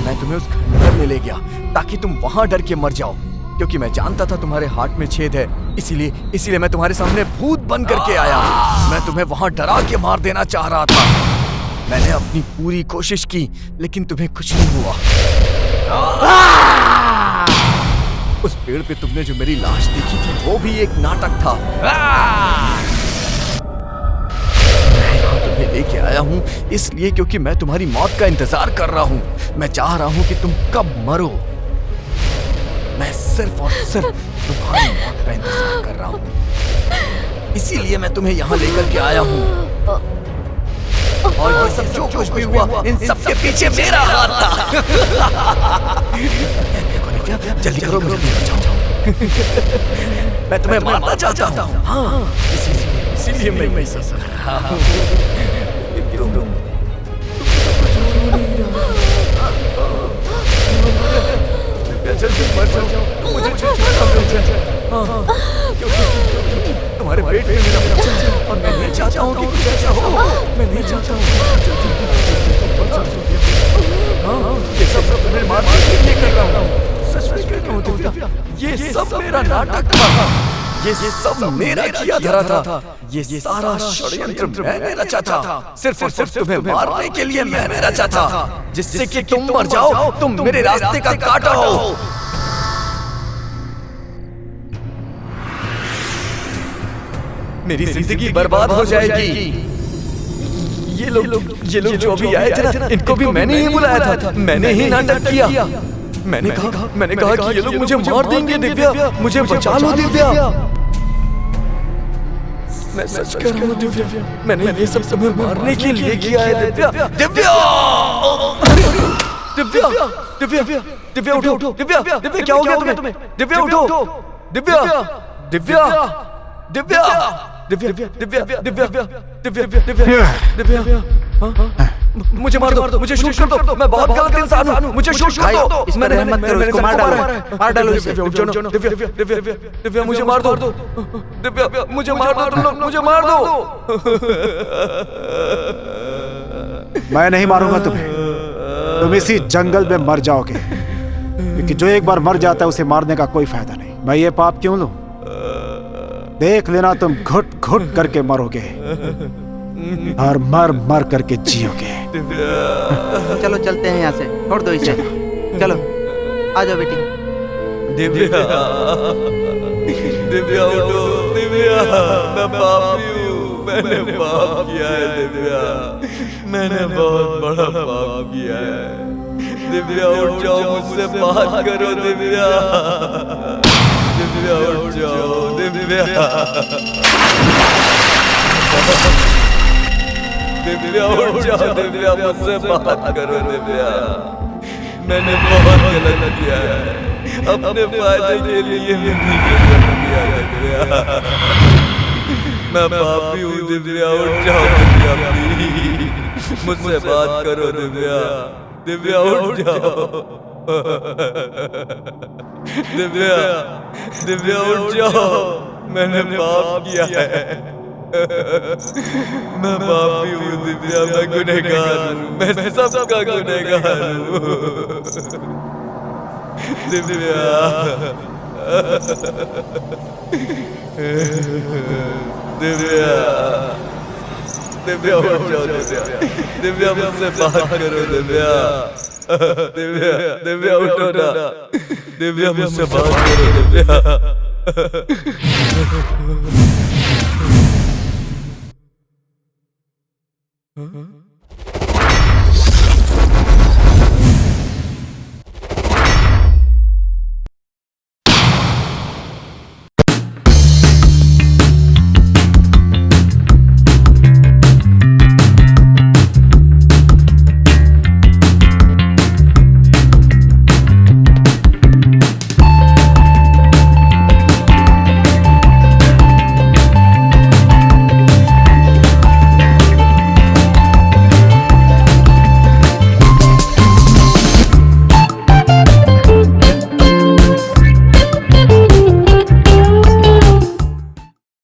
मैं तुम्हें उस खंडहर में ले गया ताकि तुम वहां डर के मर जाओ, क्योंकि मैं जानता था तुम्हारे हार्ट में छेद है। इसीलिए मैं तुम्हारे सामने भूत बन करके आया। मैं तुम्हें वहां डरा के मार देना चाह रहा था। मैंने अपनी पूरी कोशिश की लेकिन तुम्हें कुछ नहीं हुआ। उस पेड़ पे तुमने जो मेरी लाश देखी थी वो भी एक नाटक था। तुम्हें लेके आया हूँ इसलिए क्योंकि मैं तुम्हारी मौत का इंतजार कर रहा हूँ। मैं चाह रहा हूँ कि तुम कब मरो। मैं सिर्फ और सिर्फ तुम्हारी मौत का इंतजार कर रहा हूँ, इसीलिए मैं तुम्हें यहाँ लेकर के आया हूँ। और ये सब जो कुछ भी हुआ इन सब के पीछे मेरा हाथ था। जल्दी करो, मुझे बचाओ। मैं तुम्हें मारना चाहता हूँ। हाँ, इसीलिए मैं सब कर रहा हूँ। जल्दी मर जाओ, मुझे क्योंकि तुम्हारे पेट में मेरा बच्चा है और मैं नहीं चाहता हूँ कि कुछ ऐसा हो। मैं नहीं चाहता हूँ। ये सब तुम्हें मारने के लिए कर रहा हूँ। सच में कह रहा हूँ दिव्या, ये सब मेरा नाटक था। ये सब मेरा किया धरा था। ये सारा षड्यंत्र मैंने रचा था। सिर्फ और सिर्फ तुम्हें मारने के लिए मैंने रचा था, जिससे कि तुम मर जाओ, तुम मेरे रास्ते का कांटा हो। मेरी जिंदगी बर्बाद हो जाएगी। ये लोग जो अभी आए थे ना, इनको भी मैंने ही बुलाया था। मैंने ही नाटक किया। मैंने कहा कि ये लोग मुझे मार देंगे दिव्या, मुझे बचा लो दिव्या। मैं सच कह रहा हूँ दिव्या, मैंने ये सब तुम्हें मारने के लिए किया है दिव्या। दिव्या, दिव्या, दिव्या, दिव्या उठो। दिव्या, दिव्या क्या हो गया तुम्हें? दिव्या उठो। दिव्या, दिव्या, दिव्या, दिव्या, दिव्या, दिव्या, दिव्या, दिव्या, मुझे मार दो, मुझे शूट कर दो। मैं बहुत गलत इंसान हूँ, मुझे शूट कर दो। इसमें रहमत करो, इसको मार डालो इसे। दिव्या, मुझे मार दो। दिव्या, मुझे मार दो। तुम लोग मुझे मार दो। मैं नहीं मारूंगा तुम्हें, तुम इसी जंगल में मर जाओगे, क्योंकि जो एक बार मर जाता है उसे मारने का कोई फायदा नहीं। मैं ये पाप क्यों लूं? देख लेना, तुम घुट घुट करके मरोगे और मर मर करके जियोगे। चलो चलते हैं यहाँ से, छोड़ दो इसे। चलो आ जाओ बेटी। दिव्या, दिव्या उठो। दिव्या, मैं पापी हूँ, मैंने पाप किया है दिव्या, मैंने बहुत बड़ा पाप किया है। दिव्या उठ जाओ, मुझसे बात करो दिव्या। दिव्या उठ जाओ, दिव्या। दिव्या उठ जाओ, दिव्या मुझसे बात करो दिव्या। मैंने बहुत गलत किया है, अपने फायदे के लिए मैंने गलत किया दिव्या। मैं पापी हूँ दिव्या, उठ जाओ दिव्या प्लीज, मुझसे बात करो दिव्या। दिव्या उठ जाओ। दिव्या, दिव्या उठ जाओ, मैंने पाप किया है। मैं पापी हूँ दिव्या, मैं गुनहगार हूँ, मैं सबका गुनहगार हूँ दिव्या। दिव्या, दिव्या उठ जाओ दिव्या। दिव्या मुझसे बात करो दिव्या। दिव्या, दिव्या उठो ना, दिव्या मुझसे बात करो दिव्या। Huh?